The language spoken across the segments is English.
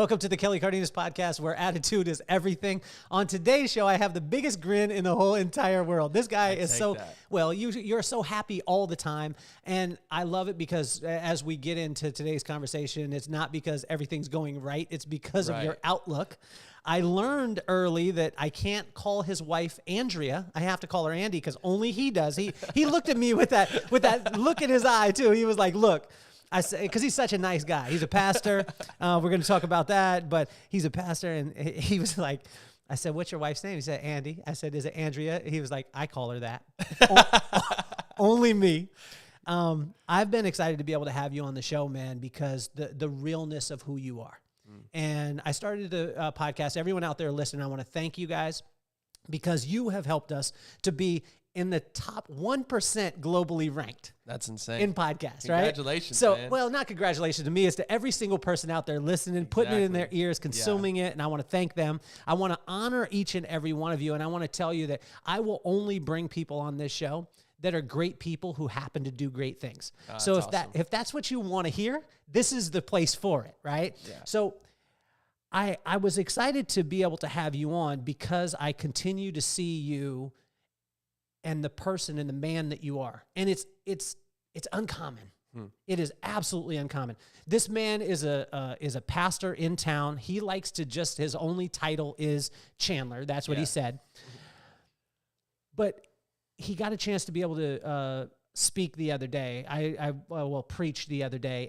Welcome to the Kelly Cardenas podcast, where attitude is everything. On today's show, I have the biggest grin in the whole entire world. This guy is so, well, you're so happy all the time. And I love it because as we get into today's conversation, it's not because everything's going right. It's because of your outlook. I learned early that I can't call his wife Andrea. I have to call her Andy because only he does. He looked at me with that look in his eye too. He was like, look, I said, because he's such a nice guy. He's a pastor. We're going to talk about that, but he's a pastor. And he was like, I said, what's your wife's name? He said, Andy. I said, is it Andrea? He was like, I call her that. Only me. I've been excited to be able to have you on the show, man, because the realness of who you are. And I started the podcast. Everyone out there listening, I want to thank you guys because you have helped us to be in the top 1% globally ranked. That's insane. In podcasts, Congratulations, right? man. Well, not congratulations to me. It's to every single person out there listening, putting it in their ears, consuming it, and I want to thank them. I want to honor each and every one of you, and I want to tell you that I will only bring people on this show that are great people who happen to do great things. So if that's what you want to hear, this is the place for it, right? Yeah. So I was excited to be able to have you on because I continue to see you and the person and the man that you are. And it's uncommon. It is absolutely uncommon. This man is a pastor in town. He likes to his only title is Chandler. That's what he said. But he got a chance to be able to speak the other day. I preach the other day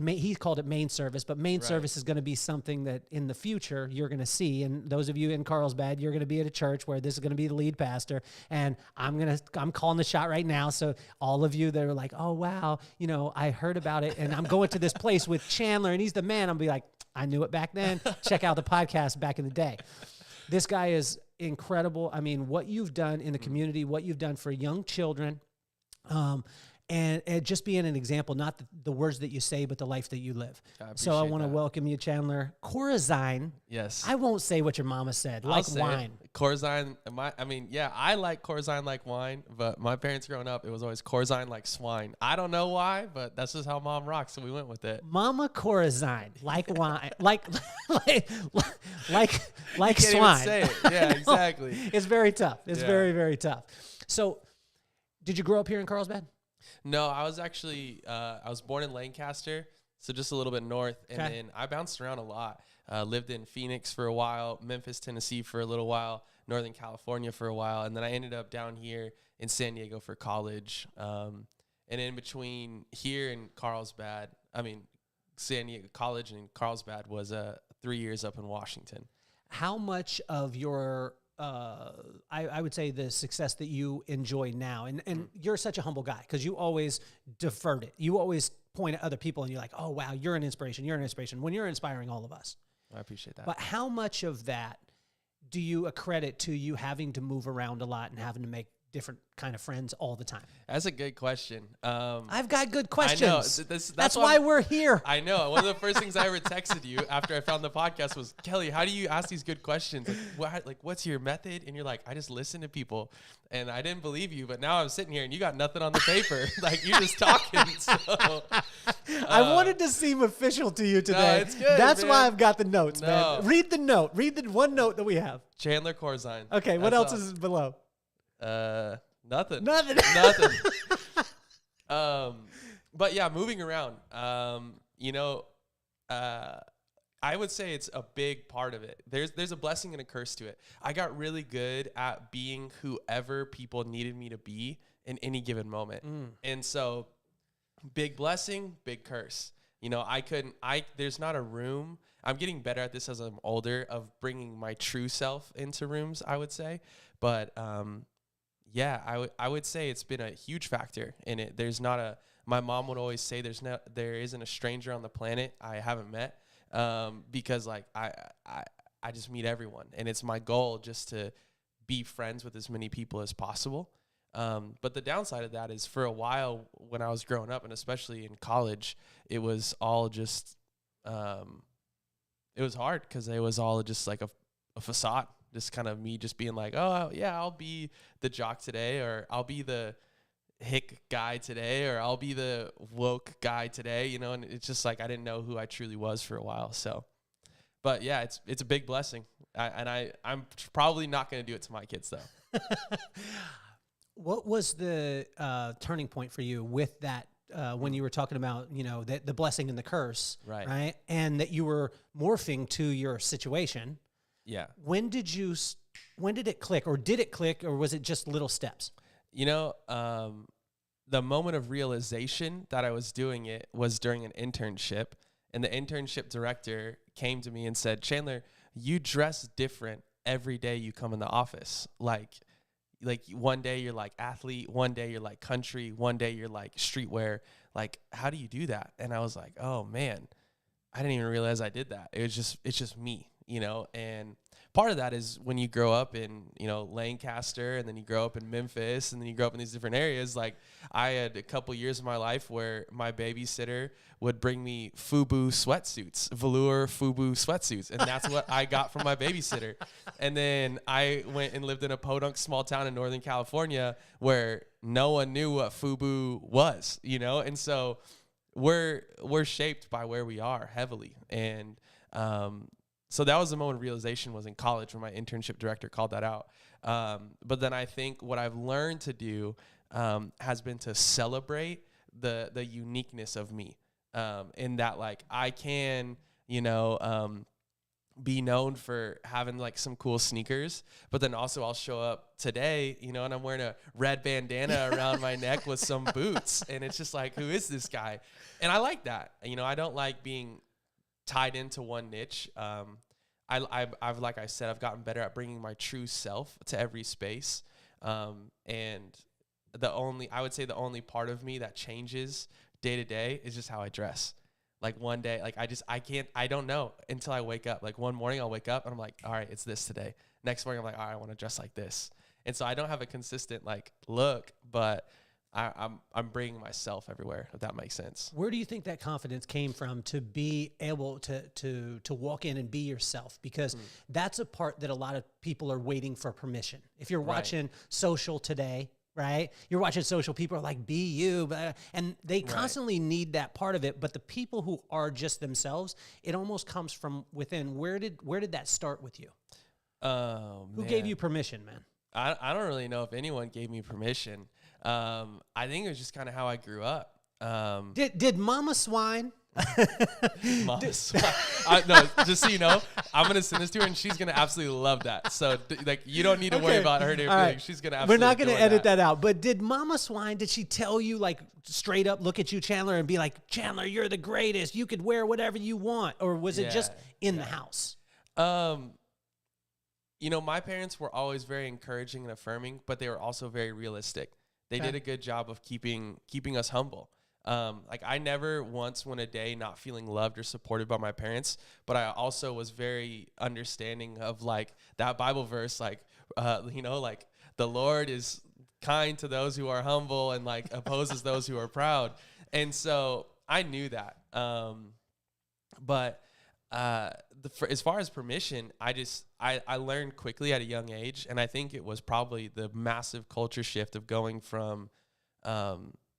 he called it main service, but main service is going to be something that in the future you're going to see. And those of you in Carlsbad, you're going to be at a church where this is going to be the lead pastor. And I'm calling the shot right now. So all of you that are like, oh wow, I heard about it, and I'm going to this place with Chandler, and he's the man. I'm be like, I knew it back then. Check out the podcast back in the day. This guy is incredible. I mean, what you've done in the community, what you've done for young children. And just being an example, not the words that you say, but the life that you live. So I want to welcome you, Chandler. Corazine. Yes. I won't say what your mama said. Like wine. Corazine. I like Corazine like wine, but my parents growing up, it was always Corazine like swine. I don't know why, but that's just how mom rocks, so we went with it. Mama Corazine, like wine, like you can't swine. Even say it. Yeah, exactly. It's very tough. It's very, very tough. So, did you grow up here in Carlsbad? No, I was actually, I was born in Lancaster, so just a little bit north, and then I bounced around a lot. Lived in Phoenix for a while, Memphis, Tennessee for a little while, Northern California for a while, and then I ended up down here in San Diego for college. And in between here and San Diego College and Carlsbad was 3 years up in Washington. How much of your I would say the success that you enjoy now, and you're such a humble guy because you always deferred it. You always point at other people and you're like, oh, wow, you're an inspiration. You're an inspiration when you're inspiring all of us. I appreciate that. But how much of that do you accredit to you having to move around a lot and having to make different kind of friends all the time? That's a good question. I've got good questions. I know. That's why we're here. I know. One of the first things I ever texted you after I found the podcast was, Kelly, how do you ask these good questions? What's your method? And you're like, I just listen to people. And I didn't believe you, but now I'm sitting here and you got nothing on the paper. You're just talking. So, I wanted to seem official to you today. No, it's good, That's man. why I've got the notes, man. Read the note. Read the one note that we have. Chandler Corazine. Okay, what else is below? Nothing. But yeah, moving around, I would say it's a big part of it. There's a blessing and a curse to it. I got really good at being whoever people needed me to be in any given moment. And so big blessing, big curse. There's not a room. I'm getting better at this as I'm older of bringing my true self into rooms, I would say. But, I would say it's been a huge factor in it. My mom would always say there isn't a stranger on the planet I haven't met, because I just meet everyone, and it's my goal just to be friends with as many people as possible. But the downside of that is for a while when I was growing up, and especially in college, it was all just, it was hard because it was all just like a facade. Just kind of me just being like, oh, yeah, I'll be the jock today, or I'll be the hick guy today, or I'll be the woke guy today, and it's just like I didn't know who I truly was for a while. So But yeah, it's a big blessing. I'm probably not going to do it to my kids though. What was the turning point for you with that when you were talking about, the blessing and the curse, right? And that you were morphing to your situation. Yeah. When did it click, or did it click, or was it just little steps? The moment of realization that I was doing it was during an internship, and the internship director came to me and said, Chandler, you dress different every day you come in the office. Like one day you're like athlete, one day you're like country, one day you're like streetwear. Like, how do you do that? And I was like, oh man, I didn't even realize I did that. It's just me, and part of that is when you grow up in, Lancaster, and then you grow up in Memphis, and then you grow up in these different areas. Like, I had a couple years of my life where my babysitter would bring me FUBU sweatsuits, velour FUBU sweatsuits. And that's what I got from my babysitter. And then I went and lived in a podunk small town in Northern California where no one knew what FUBU was, And so we're shaped by where we are heavily. And, so that was the moment of realization, was in college when my internship director called that out. But then I think what I've learned to do has been to celebrate the uniqueness of me, in that, like, I can, be known for having like some cool sneakers, but then also I'll show up today, and I'm wearing a red bandana around my neck with some boots. And it's just like, who is this guy? And I like that. I don't like being tied into one niche. I've like I said, I've gotten better at bringing my true self to every space. And I would say the only part of me that changes day to day is just how I dress. Like one day, like I don't know until I wake up. Like one morning I'll wake up and I'm like, all right, it's this today. Next morning I'm like, all right, I want to dress like this. And so I don't have a consistent like look, but I'm bringing myself everywhere, if that makes sense. Where do you think that confidence came from to be able to walk in and be yourself? Because that's a part that a lot of people are waiting for permission. If you're watching social today, right? You're watching social, people are like, be you, and they constantly need that part of it. But the people who are just themselves, it almost comes from within. Where did that start with you? Who gave you permission, man? I don't really know if anyone gave me permission. I think it was just kind of how I grew up. Did Mama Swine? Mama Swine. No, just so you know, I'm gonna send this to her, and she's gonna absolutely love that. So, like, you don't need to worry about her feelings. Right. She's gonna absolutely. We're not gonna edit that out. But did Mama Swine? Did she tell you, like, straight up, look at you, Chandler, and be like, Chandler, you're the greatest. You could wear whatever you want, or was it just in the house? My parents were always very encouraging and affirming, but they were also very realistic. They did a good job of keeping us humble. Like, I never once went a day not feeling loved or supported by my parents, but I also was very understanding of, like, that Bible verse, like, like, the Lord is kind to those who are humble and, like, opposes those who are proud. And so I knew that. But as far as permission, I learned quickly at a young age, and I think it was probably the massive culture shift of going from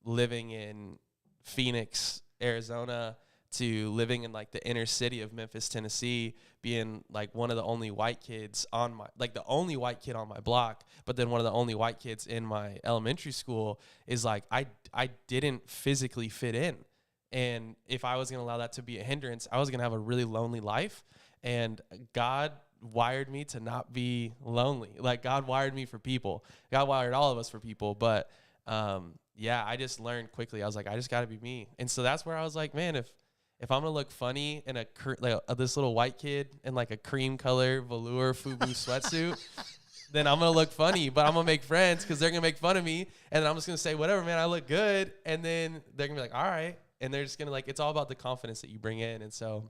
living in Phoenix, Arizona, to living in, like, the inner city of Memphis, Tennessee, being, like, one of the only white kids the only white kid on my block, but then one of the only white kids in my elementary school, is like, I didn't physically fit in. And if I was going to allow that to be a hindrance, I was going to have a really lonely life. And God wired me to not be lonely. Like, God wired me for people. God wired all of us for people. But, I just learned quickly. I was like, I just got to be me. And so that's where I was like, man, if I'm going to look funny in this little white kid in, like, a cream color velour FUBU sweatsuit, then I'm going to look funny, but I'm going to make friends because they're going to make fun of me. And then I'm just going to say, whatever, man, I look good. And then they're going to be like, all right. And they're just going to, like, it's all about the confidence that you bring in. And so,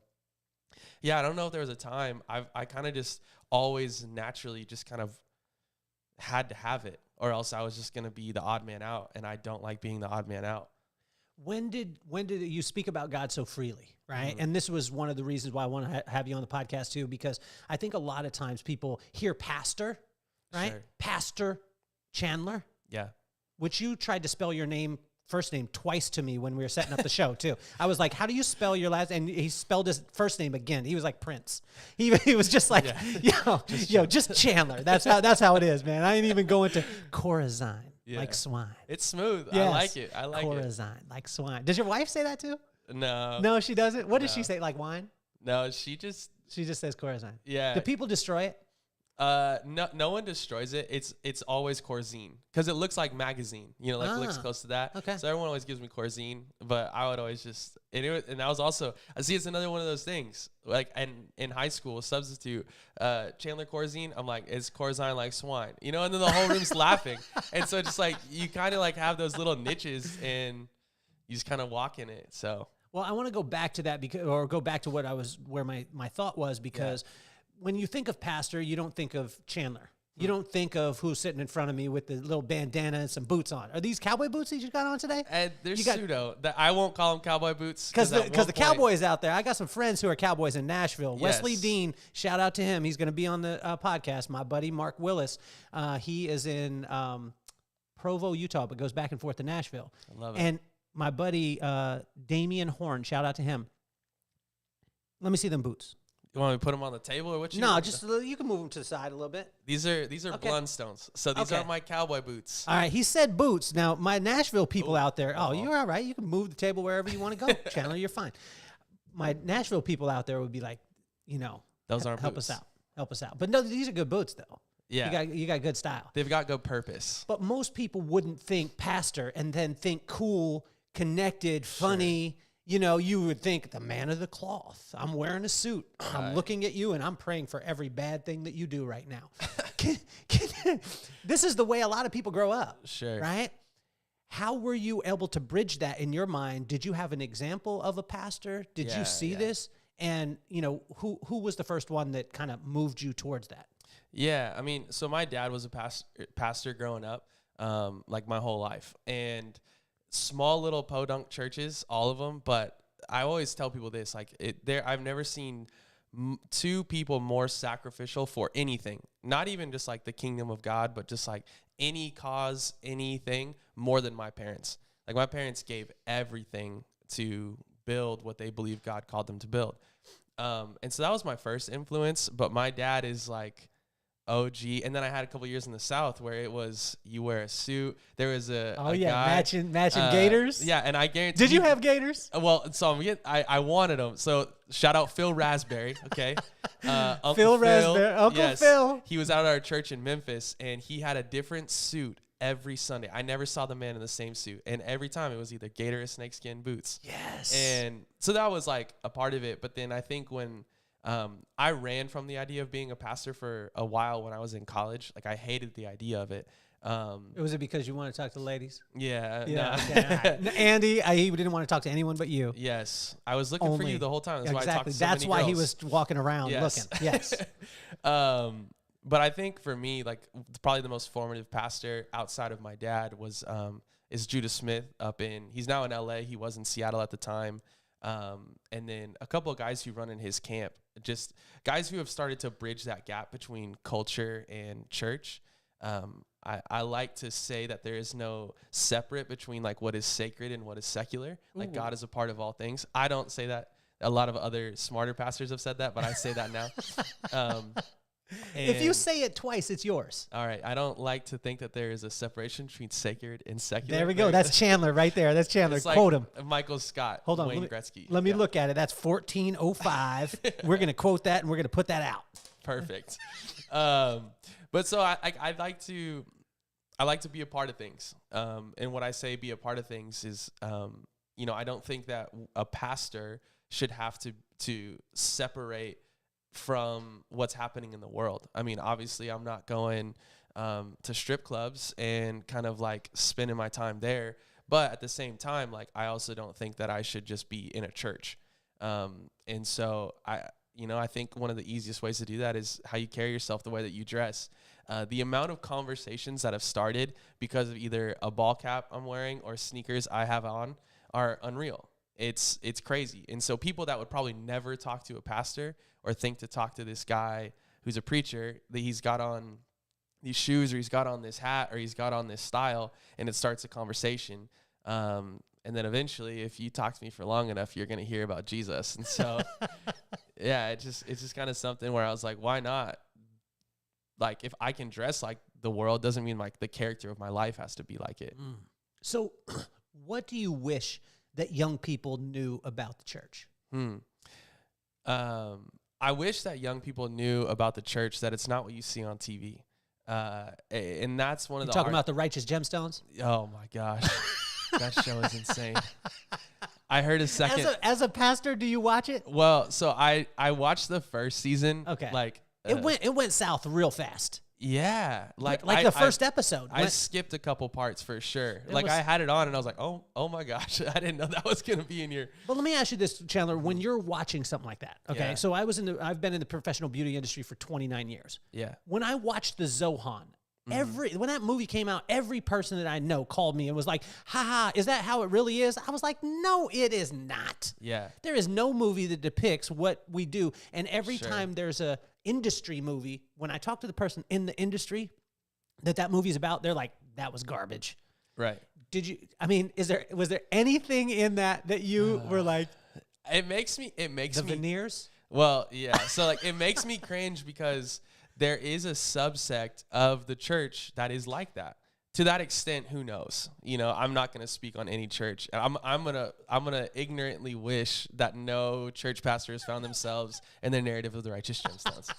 I don't know if there was a time. I kind of just always naturally just kind of had to have it, or else I was just going to be the odd man out. And I don't like being the odd man out. When did you speak about God so freely, right? Mm-hmm. And this was one of the reasons why I want to have you on the podcast too, because I think a lot of times people hear pastor, right? Sure. Pastor Chandler. Yeah. Which you tried to spell your name first name twice to me when we were setting up the show too. I was like, "How do you spell your last?" And he spelled his first name again. He was like Prince. He was just like, just Chandler. That's how it is, man. I ain't even going to Corazine like swine. It's smooth. Yes. I like it. I like Corazine like swine. Does your wife say that too? No, she doesn't. What does she say? Like wine? No, she just says Corazine. Yeah. Do people destroy it? No one destroys it. It's always Corazine because it looks like magazine. You know, like it looks close to that. Okay. So everyone always gives me Corazine, but I would always just and that was also I see it's another one of those things. Like in high school, substitute Chandler Corazine. I'm like, it's Corazine like swine. You know, and then the whole room's laughing, and so just like you kind of like have those little niches and you just kind of walk in it. So. Well, I want to go back to that go back to where my thought was because. Yeah. When you think of pastor, you don't think of Chandler. You don't think of who's sitting in front of me with the little bandana and some boots on. Are these cowboy boots that you got on today? And they're pseudo. I won't call them cowboy boots. Because the cowboys out there, I got some friends who are cowboys in Nashville. Yes. Wesley Dean, shout out to him. He's going to be on the podcast. My buddy, Mark Willis. He is in Provo, Utah, but goes back and forth to Nashville. I love it. And my buddy, Damian Horn, shout out to him. Let me see them boots. You want me to put them on the table or what? No, just you can move them to the side a little bit. These are okay. Blundstones. So these are my cowboy boots. All right, he said boots. Now, my Nashville people out there, you're all right. You can move the table wherever you want to go. Chandler, you're fine. My Nashville people out there would be like, those aren't help boots. Help us out. But no, these are good boots though. Yeah. You got good style. They've got good purpose. But most people wouldn't think pastor and then think cool, connected, funny. Sure. You would think the man of the cloth. I'm wearing a suit. Right. I'm looking at you, and I'm praying for every bad thing that you do right now. This is the way a lot of people grow up. Sure. Right? How were you able to bridge that in your mind? Did you have an example of a pastor? Did you see this? And, who was the first one that kind of moved you towards that? Yeah, I mean, so my dad was a pastor growing up, like my whole life. And small little podunk churches, all of them, but I always tell people this, like I've never seen two people more sacrificial for anything, not even just like the kingdom of God, but just like any cause, anything, more than my parents. Like my parents gave everything to build what they believe God called them to build. And so that was my first influence, but my dad is like OG. And then I had a couple years in the South where it was you wear a suit. There was a guy, matching Gators. Yeah, and I guarantee. Did you have Gators? Well, so I wanted them. So shout out Phil Raspberry. Okay, Uncle Phil Raspberry, Uncle Phil. He was out at our church in Memphis, and he had a different suit every Sunday. I never saw the man in the same suit, and every time it was either Gator or snakeskin boots. Yes. And so that was like a part of it. But then I think when I ran from the idea of being a pastor for a while when I was in college. Like I hated the idea of it. Was it because you want to talk to ladies? Yeah. No. Okay, right. Andy, he didn't want to talk to anyone but you. Yes. I was looking for you the whole time. That's why I talked to so That's many why girls. he was walking around looking. Yes. But I think for me, like probably the most formative pastor outside of my dad is Judah Smith he's now in LA. He was in Seattle at the time. And then a couple of guys who run in his camp, just guys who have started to bridge that gap between culture and church. I like to say that there is no separate between like what is sacred and what is secular. Like God is a part of all things. I don't say that. A lot of other smarter pastors have said that, but I say that now. If you say it twice, it's yours. All right. I don't like to think that there is a separation between sacred and secular. There we go. That's Chandler right there. That's Chandler. It's like quote him. Michael Scott. Hold on. Wayne Gretzky. Let me look at it. That's 1405. We're going to quote that and we're going to put that out. Perfect. But so I like to be a part of things. And what I say be a part of things is, I don't think that a pastor should have to separate from what's happening in the world. I mean, obviously I'm not going to strip clubs and kind of like spending my time there. But at the same time, like I also don't think that I should just be in a church. And so I think one of the easiest ways to do that is how you carry yourself, the way that you dress. The amount of conversations that have started because of either a ball cap I'm wearing or sneakers I have on are unreal. It's crazy. And so people that would probably never talk to a pastor or think to talk to this guy who's a preacher, that he's got on these shoes or he's got on this hat or he's got on this style, and it starts a conversation. And then eventually, if you talk to me for long enough, you're going to hear about Jesus. And so, yeah, it's just kind of something where I was like, why not? Like, if I can dress like the world, doesn't mean like the character of my life has to be like it. So what do you wish that young people knew about the church? I wish that young people knew about the church, that it's not what you see on TV. And that's one of the talking about the Righteous Gemstones? Oh my gosh. That show is insane. I heard a second. As a pastor, do you watch it? Well, so I watched the first season. Okay. Like it went south real fast. Yeah. Like the first episode. I skipped a couple parts for sure. Like I had it on and I was like, oh my gosh, I didn't know that was going to be in here. But let me ask you this, Chandler, when you're watching something like that, okay? Yeah. So I've been in the professional beauty industry for 29 years. Yeah. When I watched the Zohan, when that movie came out, every person that I know called me and was like, haha, is that how it really is? I was like, no, it is not. Yeah. There is no movie that depicts what we do. And every Sure. time there's a industry movie, when I talk to the person in the industry that movie's about, they're like, that was garbage. Right. Was there anything in that you were like, it makes me veneers? Well, yeah. So like it makes me cringe because there is a subsect of the church that is like that. To that extent, who knows? You know, I'm not going to speak on any church. I'm gonna ignorantly wish that no church pastors found themselves in the narrative of the Righteous Gemstones.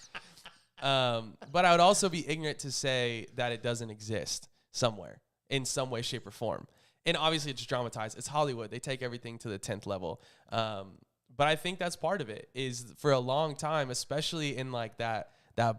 But I would also be ignorant to say that it doesn't exist somewhere in some way, shape, or form. And obviously, it's dramatized. It's Hollywood. They take everything to the 10th level. But I think that's part of it. Is for a long time, especially in like that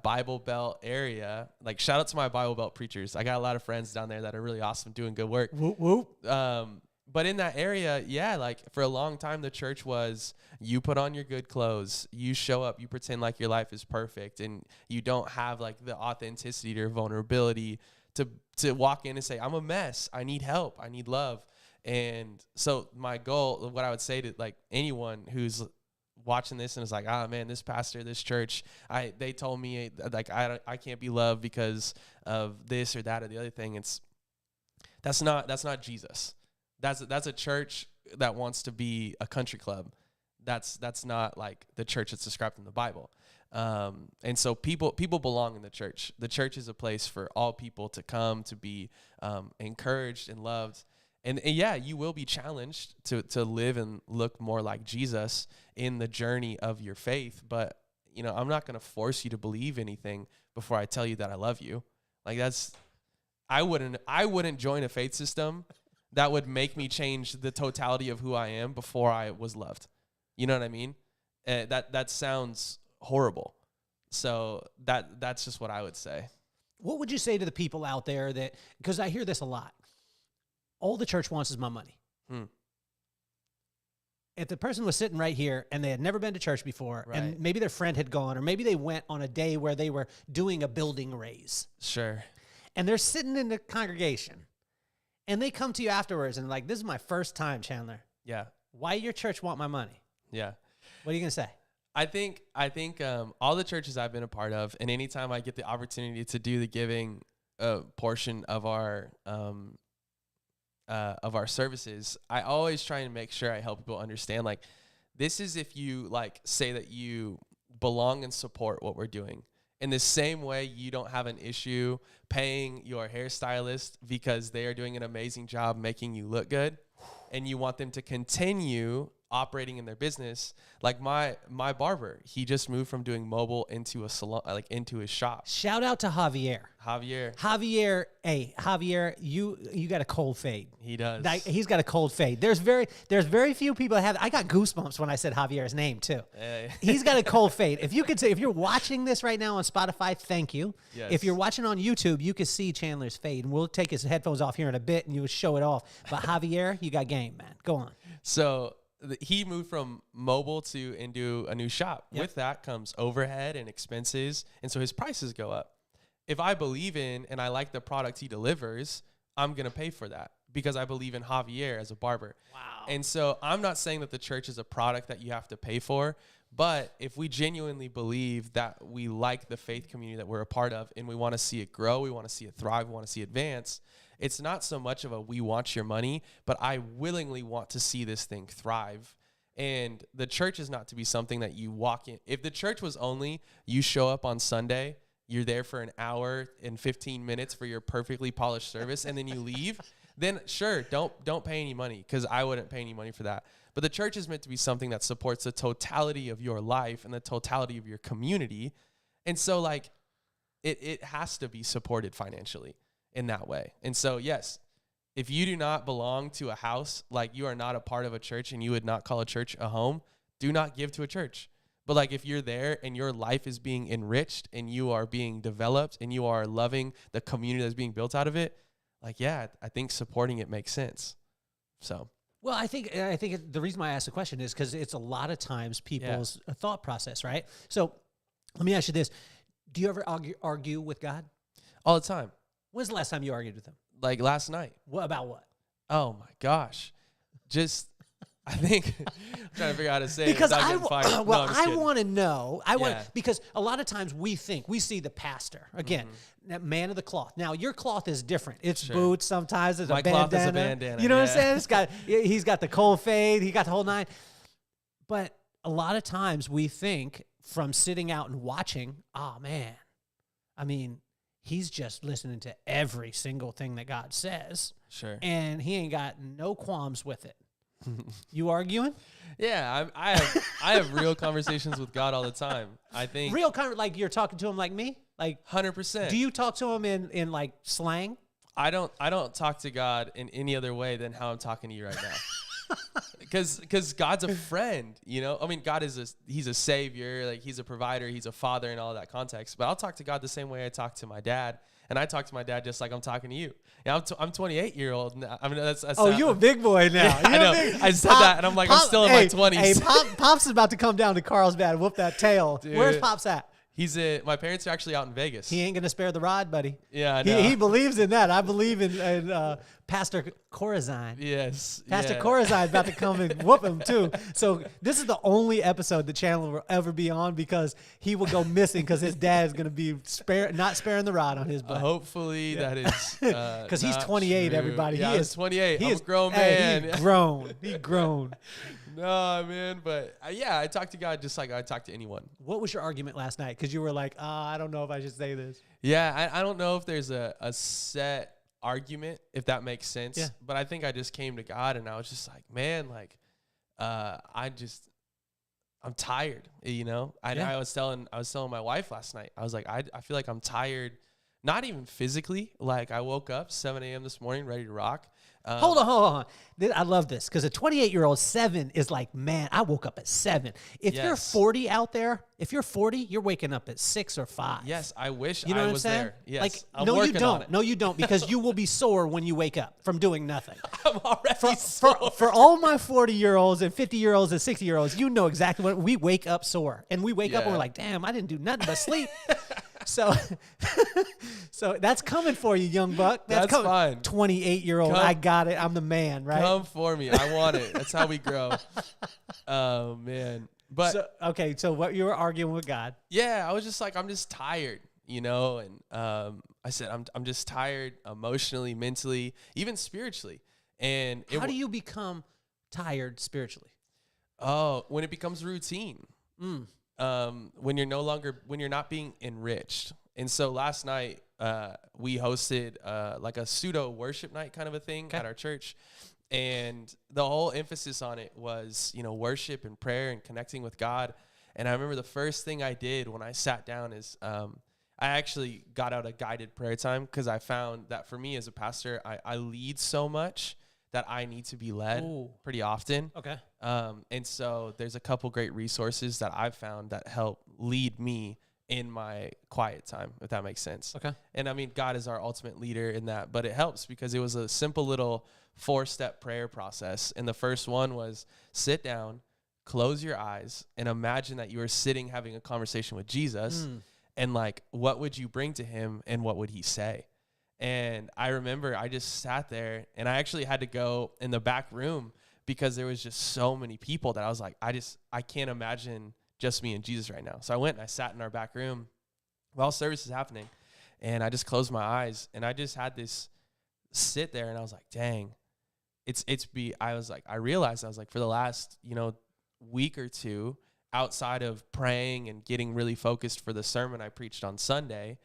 Bible Belt area, like shout out to my Bible Belt preachers. I got a lot of friends down there that are really awesome, doing good work. Whoop, whoop. But in that area, yeah, like for a long time, the church was, you put on your good clothes, you show up, you pretend like your life is perfect, and you don't have like the authenticity or vulnerability to walk in and say, I'm a mess, I need help, I need love. And so my goal, what I would say to like anyone who's watching this and is like, man, this pastor, this church, they told me like I can't be loved because of this or that or the other thing. That's not Jesus. That's a church that wants to be a country club. That's not like the church that's described in the Bible. And so people belong in the church. The church is a place for all people to come to be encouraged and loved. And yeah, you will be challenged to live and look more like Jesus in the journey of your faith. But, you know, I'm not going to force you to believe anything before I tell you that I love you. Like I wouldn't join a faith system that would make me change the totality of who I am before I was loved. You know what I mean? That sounds horrible. So that's just what I would say. What would you say to the people out there that, because I hear this a lot, all the church wants is my money. If the person was sitting right here and they had never been to church before, right, and maybe their friend had gone, or maybe they went on a day where they were doing a building raise. Sure. And they're sitting in the congregation and they come to you afterwards and like, this is my first time, Chandler. Yeah. Why your church want my money? Yeah. What are you going to say? I think all the churches I've been a part of, and anytime I get the opportunity to do the giving portion of our services, I always try and make sure I help people understand, like, this is if you like say that you belong and support what we're doing. In the same way, you don't have an issue paying your hairstylist because they are doing an amazing job making you look good, and you want them to continue operating in their business. Like my barber, he just moved from doing mobile into a salon, like into his shop. Shout out to Javier. Hey, Javier, you got a cold fade. He does. He's got a cold fade. There's very few people that have. I got goosebumps when I said Javier's name too. He's got a cold fade. If you're watching this right now on Spotify, thank you. Yes. If you're watching on YouTube, you can see Chandler's fade, and we'll take his headphones off here in a bit, and you will show it off. But Javier, you got game, man. Go on. So he moved from mobile into a new shop. Yep. With that comes overhead and expenses, and so his prices go up. If I believe in and I like the product he delivers, I'm going to pay for that. because I believe in Javier as a barber. Wow. And so I'm not saying that the church is a product that you have to pay for, but if we genuinely believe that we like the faith community that we're a part of and we want to see it grow, we want to see it thrive, we want to see it advance, it's not so much of a we want your money, but I willingly want to see this thing thrive. And the church is not to be something that you walk in. If the church was only you show up on Sunday, you're there for an hour and 15 minutes for your perfectly polished service, and then you leave, then sure, don't pay any money, because I wouldn't pay any money for that. But the church is meant to be something that supports the totality of your life and the totality of your community. And so like it has to be supported financially in that way. And so yes, if you do not belong to a house, like you are not a part of a church and you would not call a church a home, do not give to a church. But like if you're there and your life is being enriched and you are being developed and you are loving the community that's being built out of it, like, yeah, I think supporting it makes sense. So. Well, I think the reason why I asked the question is because it's a lot of times people's thought process, right? So let me ask you this. Do you ever argue with God? All the time. When's the last time you argued with him? Like last night. What about what? Oh, my gosh. Just... I think I'm trying to figure out how to say because it. I want to know. Because a lot of times we see the pastor again, that man of the cloth. Now your cloth is different. It's boots. Sometimes it's my a bandana. cloth is a bandana. You know what I'm saying? He's got the cold fade. He got the whole nine. But a lot of times we think from sitting out and watching. Oh man, I mean, he's just listening to every single thing that God says. Sure. And he ain't got no qualms with it. You arguing? Yeah, I have real conversations with God all the time. I think real like you're talking to him like me, like 100%. Do you talk to him in like slang? I don't talk to God in any other way than how I'm talking to you right now. Because God's a friend, you know. I mean, God he's a savior, like he's a provider, he's a father in all that context. But I'll talk to God the same way I talk to my dad. And I talk to my dad just like I'm talking to you. Yeah, I'm 28-year-old now. I mean, that's you a big boy now. Yeah, I know. I said that, and I'm like, I'm still in my 20s. Hey, Pops is about to come down to Carlsbad and whoop that tail. Dude. Where's Pops at? My parents are actually out in Vegas. He ain't gonna spare the rod, buddy. Yeah, I know. He believes in that. I believe in Pastor Corazine. Yes. Pastor Corazine is about to come and whoop him too. So this is the only episode that Chandler will ever be on because he will go missing because his dad is gonna be not sparing the rod on his butt. Hopefully that is because he's 28. True. Everybody, yeah, he is 28. He's a grown man. He's grown. He's grown. No, man, but I talk to God just like I talk to anyone. What was your argument last night? Because you were like, I don't know if I should say this. Yeah, I don't know if there's a set argument, if that makes sense. Yeah. But I think I just came to God and I was just like, man, like, I'm tired, you know? I was telling my wife last night, I was like, I feel like I'm tired, not even physically. Like I woke up 7 a.m. this morning, ready to rock. Hold on. I love this because a 28-year-old 7 is like, man, I woke up at 7. If you're 40 out there, you're waking up at 6 or 5. Yes, I wish you know I was what I'm saying? there. Yes, like, I'm no, working you don't. on it. No, you don't, because you will be sore when you wake up from doing nothing. I'm already sore. For all my 40-year-olds and 50-year-olds and 60-year-olds, you know exactly what we wake up sore, and we wake up and we're like, damn, I didn't do nothing but sleep. So that's coming for you, young buck. That's fine. 28-year-old, I got it. I'm the man, right? Come for me. I want it. That's how we grow. Oh, man. But so what, you were arguing with God? Yeah, I was just like, I'm just tired, you know? And I said, I'm just tired emotionally, mentally, even spiritually. And how do you become tired spiritually? Oh, when it becomes routine. When you're not being enriched. And so last night, we hosted like a pseudo worship night kind of a thing at our church. And the whole emphasis on it was, you know, worship and prayer and connecting with God. And I remember the first thing I did when I sat down is I actually got out a guided prayer time because I found that for me as a pastor, I lead so much that I need to be led pretty often. Okay. And so there's a couple great resources that I've found that help lead me in my quiet time, if that makes sense. Okay. And I mean, God is our ultimate leader in that, but it helps because it was a simple little 4-step prayer process. And the first one was sit down, close your eyes, and imagine that you are sitting having a conversation with Jesus. And like, what would you bring to him and what would he say? And I remember I just sat there, and I actually had to go in the back room because there was just so many people that I was like, I can't imagine just me and Jesus right now. So I went and I sat in our back room while service is happening, and I just closed my eyes, and I just had this sit there, and I was like, dang, I realized for the last, week or two, outside of praying and getting really focused for the sermon I preached on Sunday,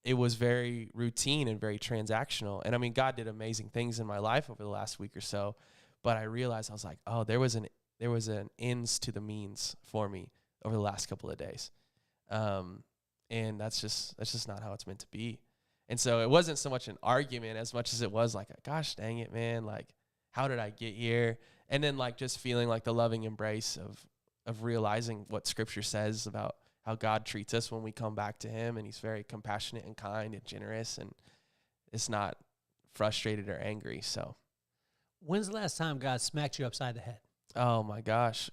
it was very routine and very transactional. And I mean, God did amazing things in my life over the last week or so, but I realized I was like, oh, there was an ends to the means for me over the last couple of days. And that's just not how it's meant to be. And so it wasn't so much an argument as much as it was like, gosh, dang it, man. Like, how did I get here? And then like just feeling like the loving embrace of realizing what Scripture says about how God treats us when we come back to him, and he's very compassionate and kind and generous, and it's not frustrated or angry. So when's the last time God smacked you upside the head? Oh my gosh.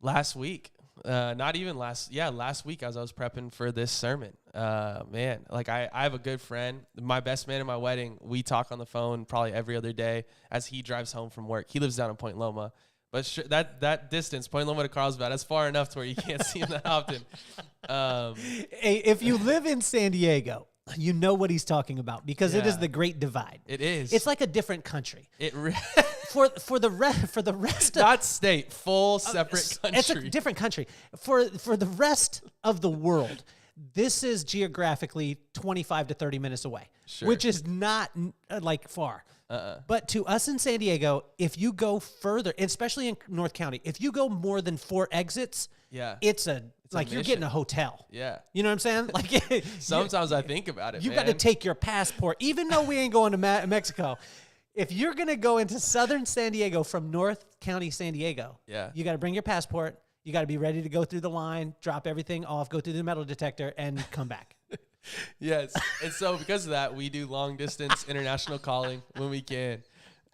Last week. Last week as I was prepping for this sermon. Man, like I have a good friend, my best man at my wedding. We talk on the phone probably every other day as he drives home from work. He lives down in Point Loma. But that distance, Point Loma to Carlsbad, that's far enough to where you can't see him that often. Hey, if you live in San Diego, you know what he's talking about, because it is the Great Divide. It is. It's like a different country. For the rest of not state, full separate country. It's a different country. For the rest of the world, this is geographically 25 to 30 minutes away, which is not like far. But to us in San Diego, if you go further, especially in North County, if you go more than 4 exits, it's like you're getting a hotel. Yeah. You know what I'm saying? Like sometimes I think about it. You got to take your passport, even though we ain't going to Mexico. If you're going to go into southern San Diego from North County, San Diego, you got to bring your passport. You got to be ready to go through the line, drop everything off, go through the metal detector, and come back. Yes. And so because of that, we do long distance international calling when we can.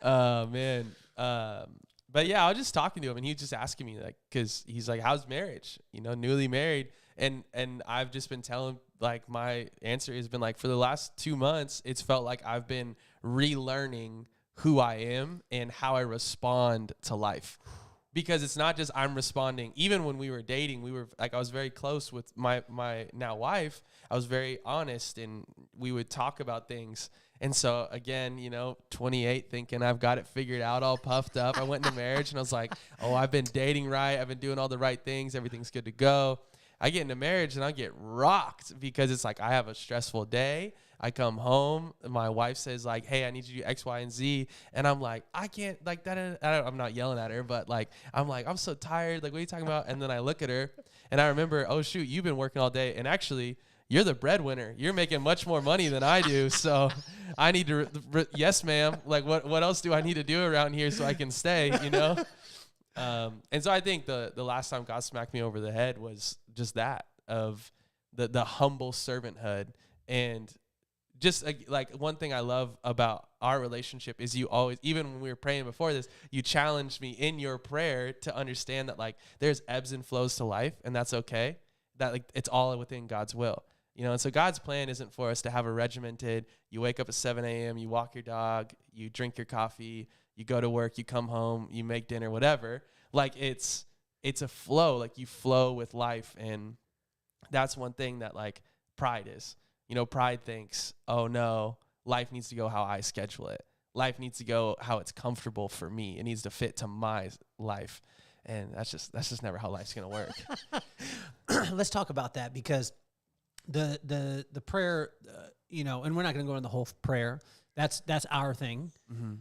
Man. But yeah, I was just talking to him, and he was just asking me, like, because he's like, how's marriage? Newly married. And I've just been telling, like, my answer has been like, for the last 2 months, it's felt like I've been relearning who I am and how I respond to life. Because it's not just I'm responding. Even when we were dating, we were like, I was very close with my now wife. I was very honest, and we would talk about things. And so again, 28, thinking I've got it figured out, all puffed up. I went into marriage, and I was like, oh, I've been dating right. I've been doing all the right things. Everything's good to go. I get into marriage, and I get rocked because it's like I have a stressful day. I come home, and my wife says, like, hey, I need you to do X, Y, and Z. And I'm like, I can't, like, that. I'm not yelling at her, but, like, I'm like, I'm so tired. Like, what are you talking about? And then I look at her, and I remember, oh, shoot, you've been working all day. And actually, you're the breadwinner. You're making much more money than I do. So I need to, yes, ma'am. Like, what else do I need to do around here so I can stay, And so I think the last time God smacked me over the head was just that, of the humble servanthood. And just like one thing I love about our relationship is you always, even when we were praying before this, you challenged me in your prayer to understand that, like, there's ebbs and flows to life, and that's okay. That, like, it's all within God's will, and so God's plan isn't for us to have a regimented, you wake up at 7 a.m., you walk your dog, you drink your coffee, you go to work, you come home, you make dinner, whatever. Like, it's a flow, like you flow with life. And that's one thing that, like, pride is. Pride thinks, oh no, life needs to go how I schedule it. Life needs to go how it's comfortable for me. It needs to fit to my life. And that's just never how life's going to work. Let's talk about that, because the prayer, and we're not going to go into the whole prayer. That's our thing. Mm-hmm.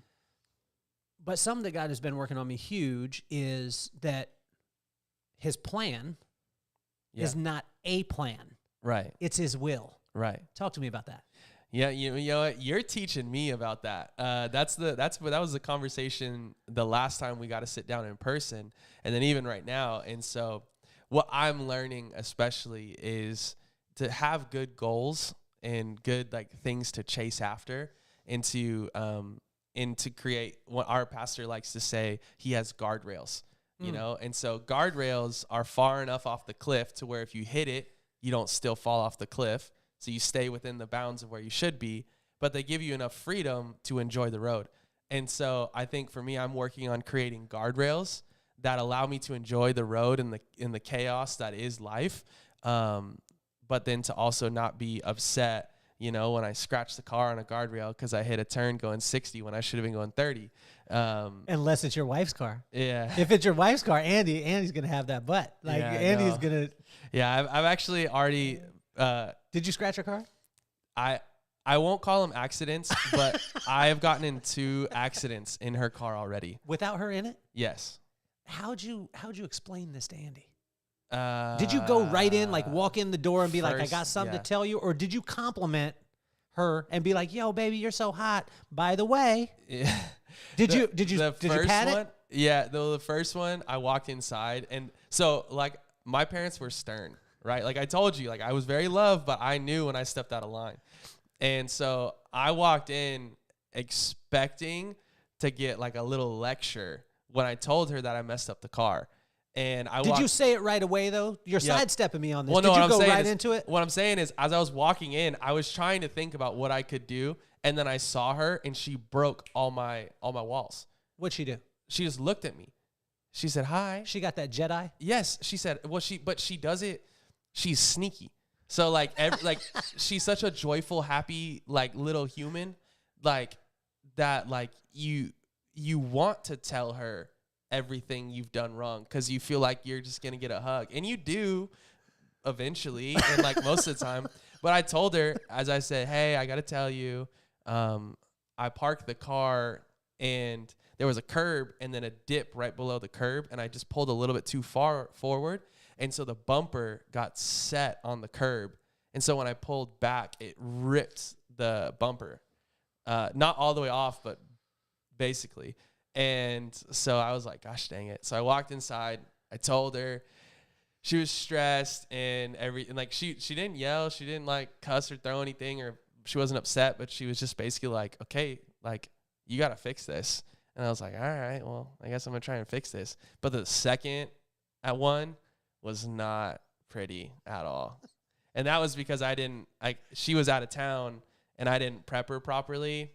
But something that God has been working on me huge is that his plan is not a plan. Right. It's his will. Right. Talk to me about that. Yeah, you know what? You're teaching me about that. That was the conversation the last time we got to sit down in person, and then even right now. And so what I'm learning especially is to have good goals and good, like, things to chase after, and to create what our pastor likes to say, he has guardrails, and so guardrails are far enough off the cliff to where if you hit it, you don't still fall off the cliff. so you stay within the bounds of where you should be, but they give you enough freedom to enjoy the road. And so I think for me, I'm working on creating guardrails that allow me to enjoy the road and the chaos that is life, but then to also not be upset, you know, when I scratch the car on a guardrail because I hit a turn going 60 when I should have been going 30. Unless it's your wife's car. Yeah. If it's your wife's car, Andy's going to have that butt. Like, yeah, Andy's going to. Yeah, I've actually already. Did you scratch your car? I won't call them accidents, but I have gotten in 2 accidents in her car already. Without her in it? Yes. How'd you explain this to Andy? Did you go right in, like walk in the door and be like, I got something to tell you? Or did you compliment her and be like, yo, baby, you're so hot. By the way, yeah. Did you pat it? Yeah, the first one, I walked inside. And so, like, my parents were stern, right? Like I told you, like I was very loved, but I knew when I stepped out of line. And so I walked in expecting to get like a little lecture when I told her that I messed up the car. And Did you say it right away, though? You're sidestepping me on this. Well, no, Did you go right into it? What I'm saying is, as I was walking in, I was trying to think about what I could do, and then I saw her, and she broke all my walls. What'd she do? She just looked at me. She said, hi. She got that Jedi? Yes. She said, but she does it. She's sneaky. So, like, she's such a joyful, happy, like, little human, like, that, like, you want to tell her everything you've done wrong because you feel like you're just gonna get a hug, and you do eventually, and like most of the time. But I told her, as I said, hey, I gotta tell you, I parked the car and there was a curb and then a dip right below the curb, and I just pulled a little bit too far forward, and so the bumper got set on the curb, and so when I pulled back, it ripped the bumper, not all the way off, but basically. And so I was like, gosh dang it. So I walked inside. I told her. She was stressed and like she didn't yell. She didn't like cuss or throw anything, or she wasn't upset, but she was just basically like, okay, like you got to fix this. And I was like, all right, well, I guess I'm going to try and fix this. But the second at one was not pretty at all. And that was because she was out of town and I didn't prep her properly.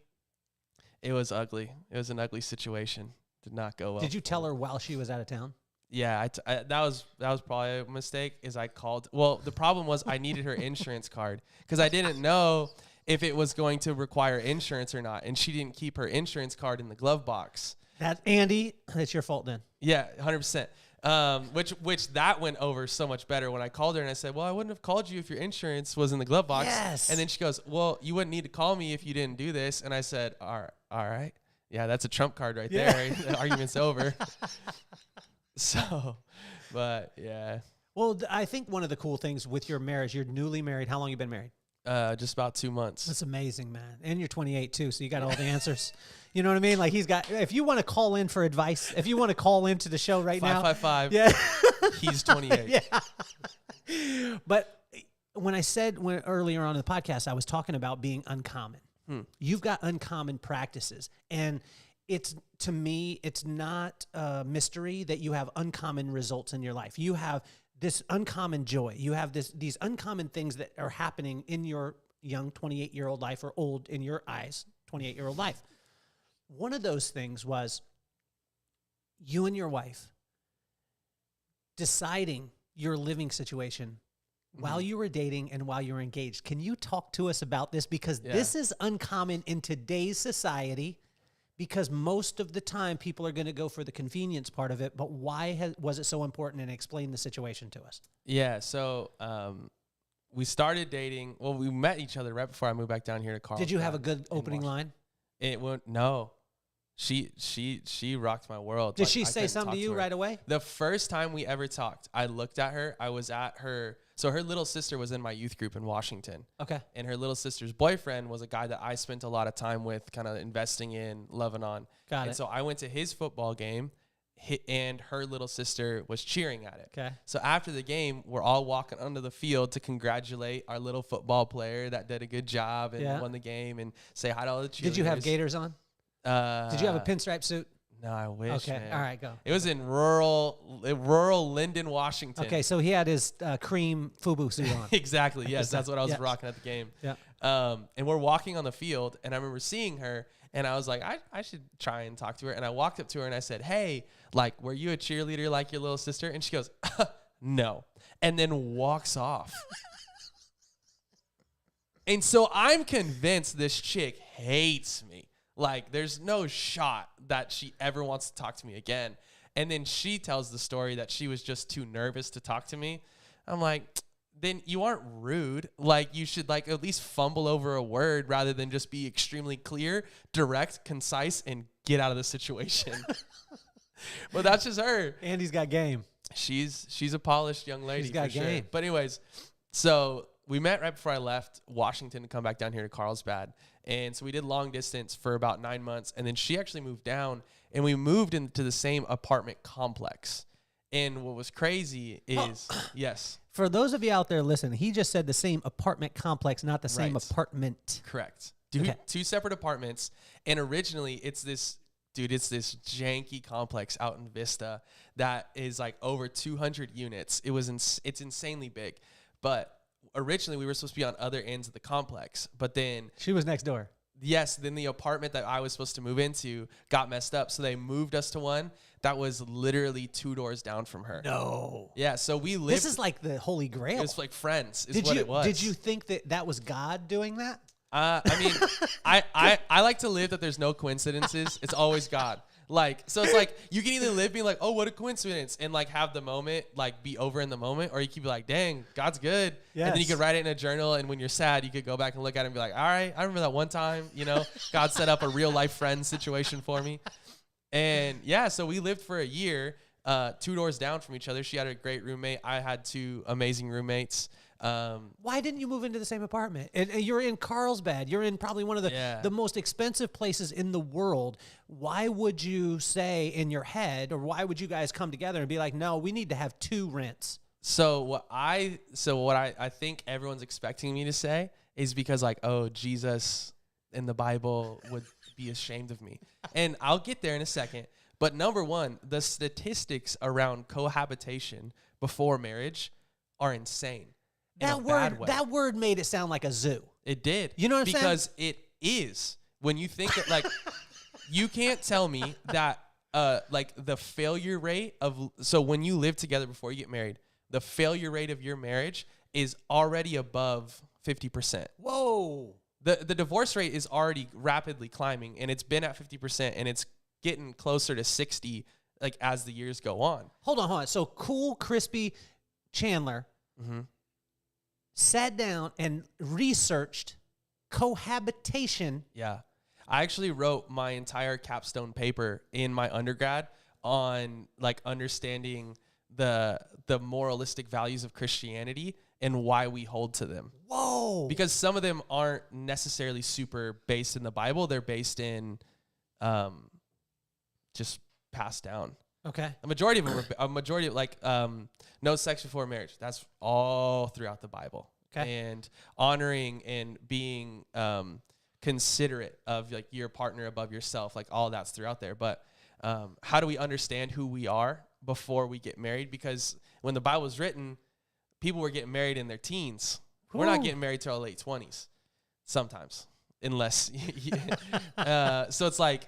It was ugly. It was an ugly situation. Did not go well. Did you tell her while she was out of town? Yeah, that was probably a mistake. Is I called. Well, the problem was I needed her insurance card because I didn't know if it was going to require insurance or not, and she didn't keep her insurance card in the glove box. That's Andy. That's your fault then. Yeah, 100%. Which that went over so much better when I called her and I said, well, I wouldn't have called you if your insurance was in the glove box. Yes. And then she goes, well, you wouldn't need to call me if you didn't do this. And I said, all right. Yeah, that's a trump card right there. The argument's over. So, but yeah. Well, I think one of the cool things with your marriage, you're newly married. How long you been married? Just about 2 months. That's amazing, man. And you're 28 too, so you got all the answers. You know what I mean? Like if you want to call in for advice, if you want to call into the show right now. 555. Yeah. He's 28. Yeah. But earlier on in the podcast, I was talking about being uncommon. You've got uncommon practices. And to me, it's not a mystery that you have uncommon results in your life. You have this uncommon joy. You have these uncommon things that are happening in your young 28-year-old life, or old in your eyes, 28-year-old life. One of those things was you and your wife deciding your living situation while you were dating and while you were engaged. Can you talk to us about this? Because this is uncommon in today's society, because most of the time people are going to go for the convenience part of it. But why was it so important? And explain the situation to us. Yeah. So we started dating. Well, we met each other right before I moved back down here to Carlton. Did you have a good opening line? It went, no. She rocked my world. Did she say something to you right away? The first time we ever talked, I looked at her. I was at her. So her little sister was in my youth group in Washington. Okay. And her little sister's boyfriend was a guy that I spent a lot of time with, kind of investing in, loving on. Got it. And so I went to his football game, and her little sister was cheering at it. Okay. So after the game, we're all walking onto the field to congratulate our little football player that did a good job and won the game, and say hi to all the cheerleaders. Did you have gaiters on? Did you have a pinstripe suit? No, I wish, Okay, man. all right, go. It was in rural Linden, Washington. Okay, so he had his cream FUBU suit on. Exactly, yes. That's what I was Yes. rocking at the game. Yeah. And we're walking on the field, and I remember seeing her, and I was like, I should try and talk to her. And I walked up to her, and I said, hey, like, were you a cheerleader like your little sister? And she goes, no. And then walks off. And so I'm convinced this chick hates me. Like, there's no shot that she ever wants to talk to me again. And then she tells the story that she was just too nervous to talk to me. I'm like, then you aren't rude. Like, you should, like, at least fumble over a word rather than just be extremely clear, direct, concise, and get out of the situation. But that's just her. Andy's got game. She's a polished young lady. She's got for sure. game. But anyways, so we met right before I left Washington to come back down here to Carlsbad. And so we did long distance for about 9 months. And then she actually moved down, and we moved into the same apartment complex. And what was crazy is, yes. For those of you out there listening, he just said the same apartment complex, not the same Right. apartment. Correct. Okay. Two separate apartments. And originally it's this janky complex out in Vista that is like over 200 units. It's insanely big. But originally we were supposed to be on other ends of the complex. But then She was next door. yes, then the apartment that I was supposed to move into got messed up. So they moved us to one that was literally 2 doors down from her. No. Yeah, so we lived. This is like the Holy Grail. It was like friends is Did what you it was. did you think that was God doing that? I mean, I like to live that there's no coincidences. It's always God. Like, so it's like you can either live being like, oh, what a coincidence, and like have the moment like be over in the moment, or you could be like, dang, God's good. Yes. And then you could write it in a journal, and when you're sad, you could go back and look at it and be like, all right, I remember that one time, God set up a real life friend situation for me. And yeah, so we lived for a year, 2 doors down from each other. She had a great roommate. I had 2 amazing roommates. Why didn't you move into the same apartment? And you're in Carlsbad. You're in probably one of the most expensive places in the world. Why would you say in your head, or why would you guys come together and be like, no, we need to have 2 rents? So what I think everyone's expecting me to say is because like, oh, Jesus in the Bible would be ashamed of me. And I'll get there in a second. But number one, the statistics around cohabitation before marriage are insane. That word made it sound like a zoo. It did. You know what I'm saying? Because it is. When you think that, like, you can't tell me that, like, the failure rate so when you live together before you get married, the failure rate of your marriage is already above 50%. Whoa. The divorce rate is already rapidly climbing, and it's been at 50%, and it's getting closer to 60, like, as the years go on. Hold on. So cool, crispy Chandler sat down and researched cohabitation. Yeah. I actually wrote my entire capstone paper in my undergrad on like understanding the moralistic values of Christianity and why we hold to them. Whoa. Because some of them aren't necessarily super based in the Bible. They're based in just passed down. Okay. A majority of like no sex before marriage. That's all throughout the Bible. Okay. And honoring and being considerate of like your partner above yourself, like all that's throughout there. But how do we understand who we are before we get married? Because when the Bible was written, people were getting married in their teens. We're not getting married till our late 20s sometimes, unless so it's like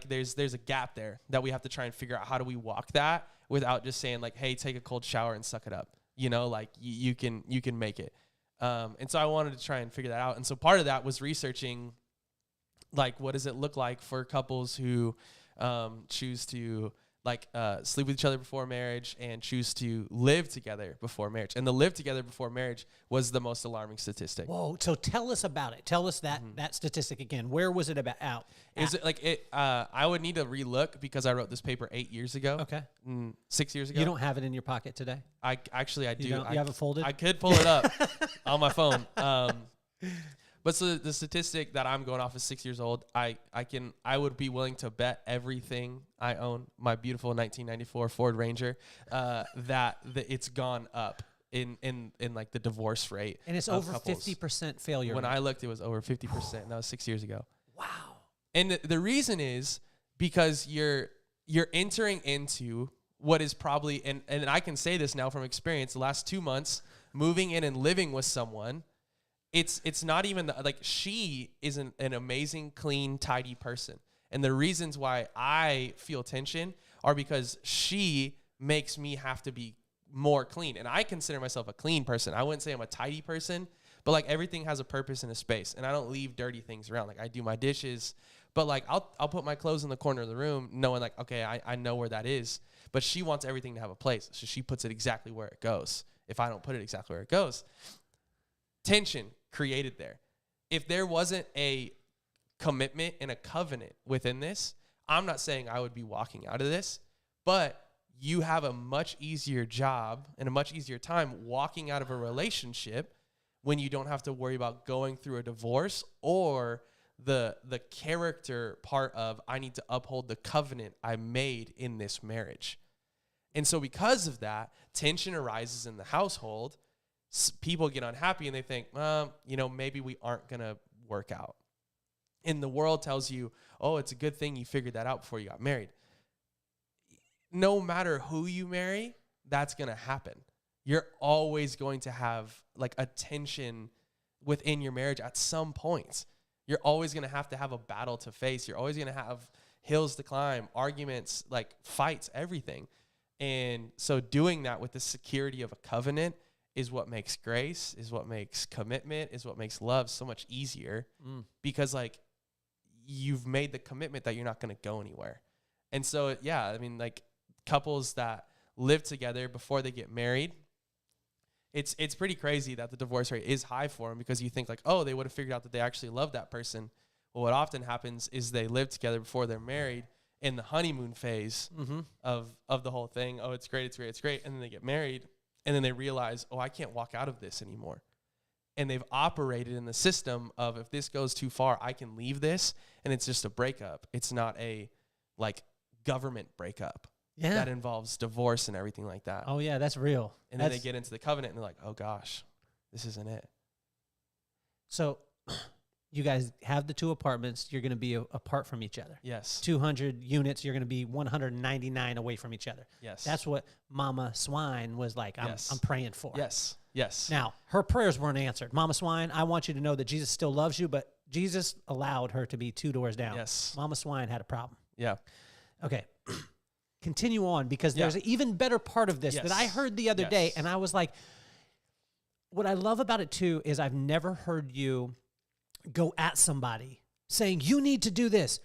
there's a gap there that we have to try and figure out how do we walk that without just saying like, hey, take a cold shower and suck it up. Like you can make it. And so I wanted to try and figure that out. And so part of that was researching, like, what does it look like for couples who choose to like sleep with each other before marriage and choose to live together before marriage. And the live together before marriage was the most alarming statistic. Whoa. So tell us about it. Tell us that statistic again. Where was it about out? Is it like it? I would need to relook because I wrote this paper 8 years ago. Okay. 6 years ago. You don't have it in your pocket today? I do. You have it folded? I could pull it up on my phone. But so the statistic that I'm going off is 6 years old. I would be willing to bet everything I own, my beautiful 1994 Ford Ranger, that it's gone up in like the divorce rate. And it's over 50% failure. When I looked, it was over 50%. And that was 6 years ago. Wow. And the reason is because you're entering into what is probably, and I can say this now from experience, the last 2 months, moving in and living with someone, it's not even, like, she is an amazing, clean, tidy person. And the reasons why I feel tension are because she makes me have to be more clean. And I consider myself a clean person. I wouldn't say I'm a tidy person, but like everything has a purpose and a space. And I don't leave dirty things around. Like I do my dishes, but like I'll put my clothes in the corner of the room knowing like, okay, I know where that is. But she wants everything to have a place. So she puts it exactly where it goes. If I don't put it exactly where it goes. Tension created there. If there wasn't a commitment and a covenant within this, I'm not saying I would be walking out of this, but you have a much easier job and a much easier time walking out of a relationship when you don't have to worry about going through a divorce or the character part of I need to uphold the covenant I made in this marriage. And so because of that, tension arises in the household. People get unhappy and they think, maybe we aren't going to work out. And the world tells you, oh, it's a good thing you figured that out before you got married. No matter who you marry, that's going to happen. You're always going to have like a tension within your marriage at some point. You're always going to have a battle to face. You're always going to have hills to climb, arguments, like fights, everything. And so doing that with the security of a covenant is what makes grace, is what makes commitment, is what makes love so much easier because like you've made the commitment that you're not going to go anywhere. And so, yeah, I mean, like couples that live together before they get married, it's pretty crazy that the divorce rate is high for them because you think like, oh, they would have figured out that they actually love that person. Well, what often happens is they live together before they're married in the honeymoon phase of the whole thing. Oh, it's great, it's great, it's great. And then they get married and then they realize, oh, I can't walk out of this anymore. And they've operated in the system of if this goes too far, I can leave this. And it's just a breakup. It's not a like government breakup. Yeah. That involves divorce and everything like that. Oh, yeah, that's real. And then they get into the covenant and they're like, oh, gosh, this isn't it. So you guys have the 2 apartments. You're going to be apart from each other. Yes. 200 units. You're going to be 199 away from each other. Yes. That's what Mama Swine was like, I'm praying for. Yes. Yes. Now, her prayers weren't answered. Mama Swine, I want you to know that Jesus still loves you, but Jesus allowed her to be 2 doors down. Yes. Mama Swine had a problem. Yeah. Okay. Continue on because there's an even better part of this that I heard the other day, and I was like, what I love about it too is I've never heard you go at somebody saying, you need to do this.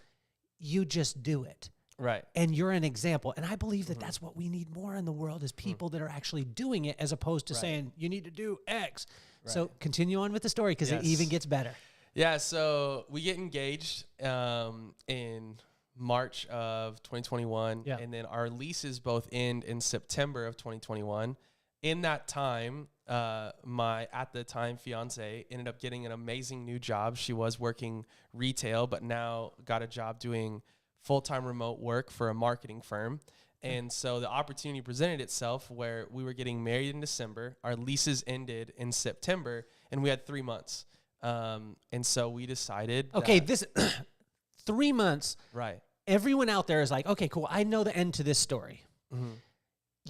You just do it. Right. And you're an example. And I believe that that's what we need more in the world is people that are actually doing it as opposed to saying, you need to do X. Right. So continue on with the story because it even gets better. Yeah, so we get engaged in March of 2021, and then our leases both end in September of 2021. In that time, my at the time fiance ended up getting an amazing new job. She was working retail, but now got a job doing full-time remote work for a marketing firm. And so the opportunity presented itself where we were getting married in December. Our leases ended in September, and we had 3 months. And so we decided. Okay, this 3 months. Right. Everyone out there is like, okay, cool. I know the end to this story.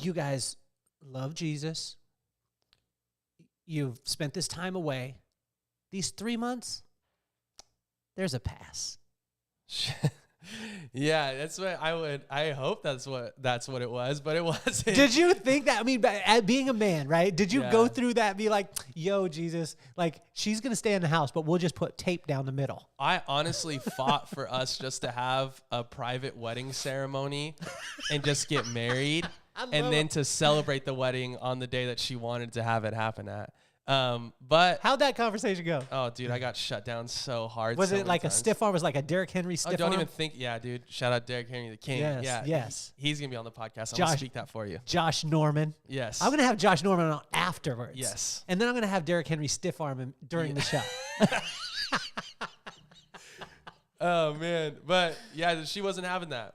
You guys love Jesus. You've spent this time away. These 3 months, there's a pass. Yeah, that's what I hope that's what it was, but it wasn't. Did you think that? I mean, being a man, right? Did you go through that and be like, yo, Jesus, like she's going to stay in the house, but we'll just put tape down the middle? I honestly fought for us just to have a private wedding ceremony and just get married and then to celebrate the wedding on the day that she wanted to have it happen at. But how'd that conversation go? Oh, dude, I got shut down so hard. Was it like a stiff arm? Was it like a Derrick Henry stiff arm? Don't even think. Yeah, dude. Shout out Derrick Henry, the king. Yes, yes. He's going to be on the podcast. I'm going to speak that for you. Josh Norman. Yes. I'm going to have Josh Norman on afterwards. Yes. And then I'm going to have Derrick Henry stiff arm him during the show. Oh, man. But, yeah, she wasn't having that.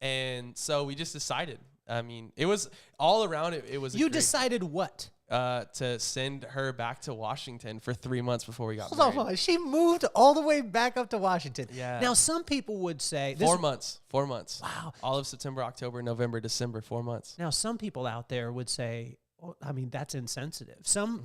And so we just decided. I mean, it was all around it. It was You decided what? to send her back to Washington for 3 months before we got Hold married. on. She moved all the way back up to Washington. Yeah. Now, some people would say... 4 months. 4 months. Wow. All of September, October, November, December, 4 months. Now, some people out there would say, well, I mean, that's insensitive. Some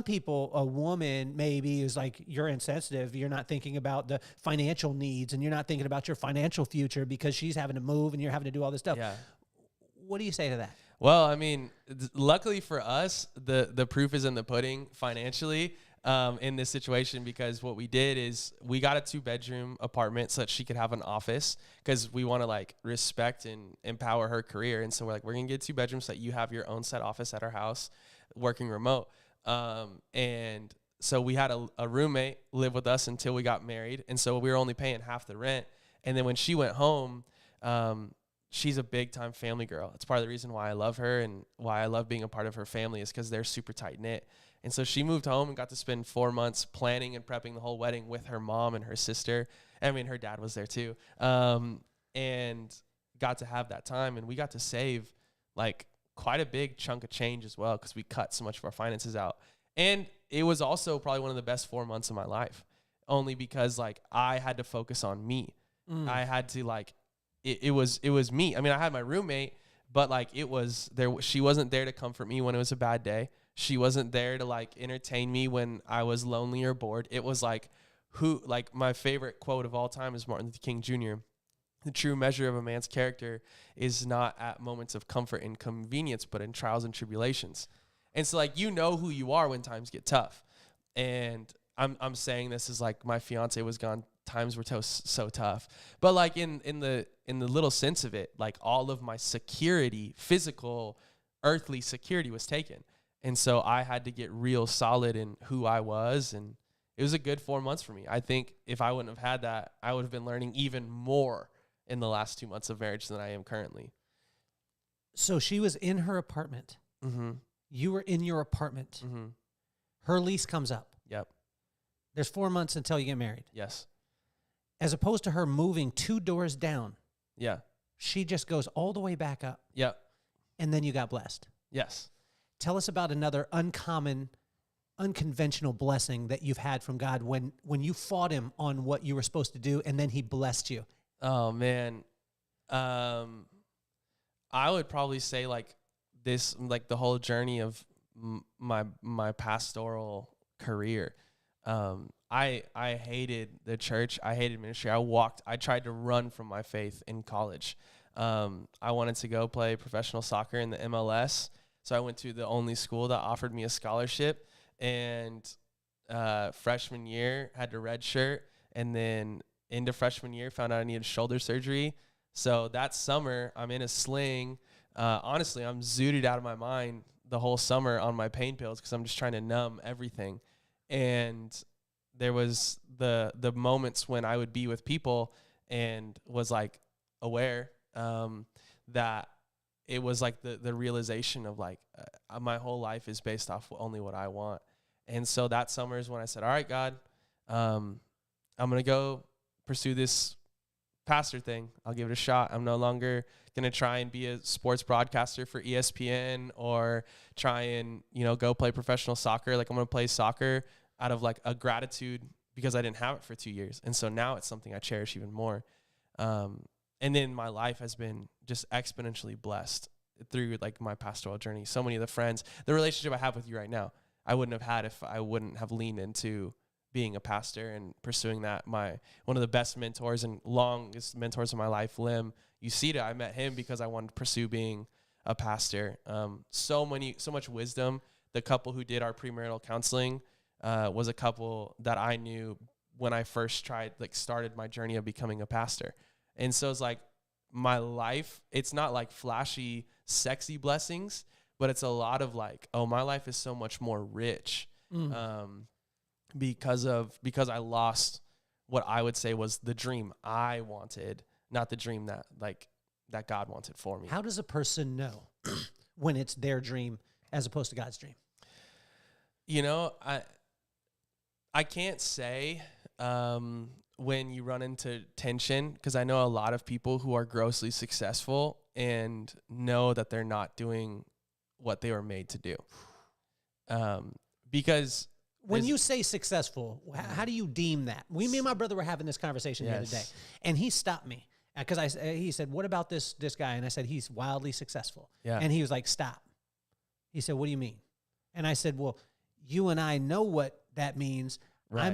people, a woman maybe is like, you're insensitive. You're not thinking about the financial needs, and you're not thinking about your financial future because she's having to move and you're having to do all this stuff. Yeah. What do you say to that? Well, I mean, luckily for us, the proof is in the pudding financially in this situation, because what we did is we got a 2-bedroom apartment so that she could have an office, because we want to like respect and empower her career. And so we're like, we're going to get 2 bedrooms so that you have your own set office at our house working remote. And so we had a roommate live with us until we got married. And so we were only paying half the rent. And then when she went home, she's a big time family girl. It's part of the reason why I love her and why I love being a part of her family, is because they're super tight knit. And so she moved home and got to spend 4 months planning and prepping the whole wedding with her mom and her sister. I mean, her dad was there too. And got to have that time, and we got to save like quite a big chunk of change as well, because we cut so much of our finances out. And it was also probably one of the best 4 months of my life, only because like I had to focus on me. I had to like, it was me. I mean, I had my roommate, but like she wasn't there to comfort me when it was a bad day. She wasn't there to like entertain me when I was lonely or bored. It was like my favorite quote of all time is Martin Luther King Jr. The true measure of a man's character is not at moments of comfort and convenience, but in trials and tribulations. And so like, you know who you are when times get tough. And I'm saying this is like, my fiance was gone. Times were so tough, but like in the little sense of it, like all of my security, physical, earthly security was taken. And so I had to get real solid in who I was. And it was a good 4 months for me. I think if I wouldn't have had that, I would have been learning even more in the last 2 months of marriage than I am currently. So she was in her apartment. Mm-hmm. You were in your apartment. Mm-hmm. Her lease comes up. Yep. There's 4 months until you get married. Yes. As opposed to her moving 2 doors down. Yeah. She just goes all the way back up. Yep. And then you got blessed. Yes. Tell us about another unconventional blessing that you've had from God when you fought him on what you were supposed to do, and then he blessed you. Oh man. I would probably say like this, like the whole journey of my pastoral career. I hated the church. I hated ministry. I tried to run from my faith in college. I wanted to go play professional soccer in the MLS. So I went to the only school that offered me a scholarship, and freshman year had to redshirt, and then into freshman year found out I needed shoulder surgery. So that summer I'm in a sling. Honestly, I'm zooted out of my mind the whole summer on my pain pills, because I'm just trying to numb everything. And there was the moments when I would be with people and was like aware that it was like the realization of like my whole life is based off only what I want. And so that summer is when I said, all right, God, I'm going to go pursue this pastor thing. I'll give it a shot. I'm no longer going to try and be a sports broadcaster for ESPN or try and, go play professional soccer. Like, I'm going to play soccer out of like a gratitude because I didn't have it for 2 years. And so now it's something I cherish even more. And then my life has been just exponentially blessed through like my pastoral journey. So many of the relationship I have with you right now, I wouldn't have had if I wouldn't have leaned into being a pastor and pursuing that. One of the best mentors and longest mentors of my life, Lim Usita, I met him because I wanted to pursue being a pastor. So much wisdom. The couple who did our premarital counseling was a couple that I knew when I first started my journey of becoming a pastor. And so it's like my life, it's not like flashy, sexy blessings, but it's a lot of like, oh, my life is so much more rich because I lost what I would say was the dream I wanted, not the dream that God wanted for me. How does a person know when it's their dream as opposed to God's dream? I can't say when you run into tension, because I know a lot of people who are grossly successful and know that they're not doing what they were made to do. Because when you say successful, how do you deem that? Me and my brother were having this conversation the other day, and he stopped me because he said, "What about this guy?" And I said, "He's wildly successful." Yeah. And he was like, "Stop." He said, "What do you mean?" And I said, "Well, you and I know what that means. Right.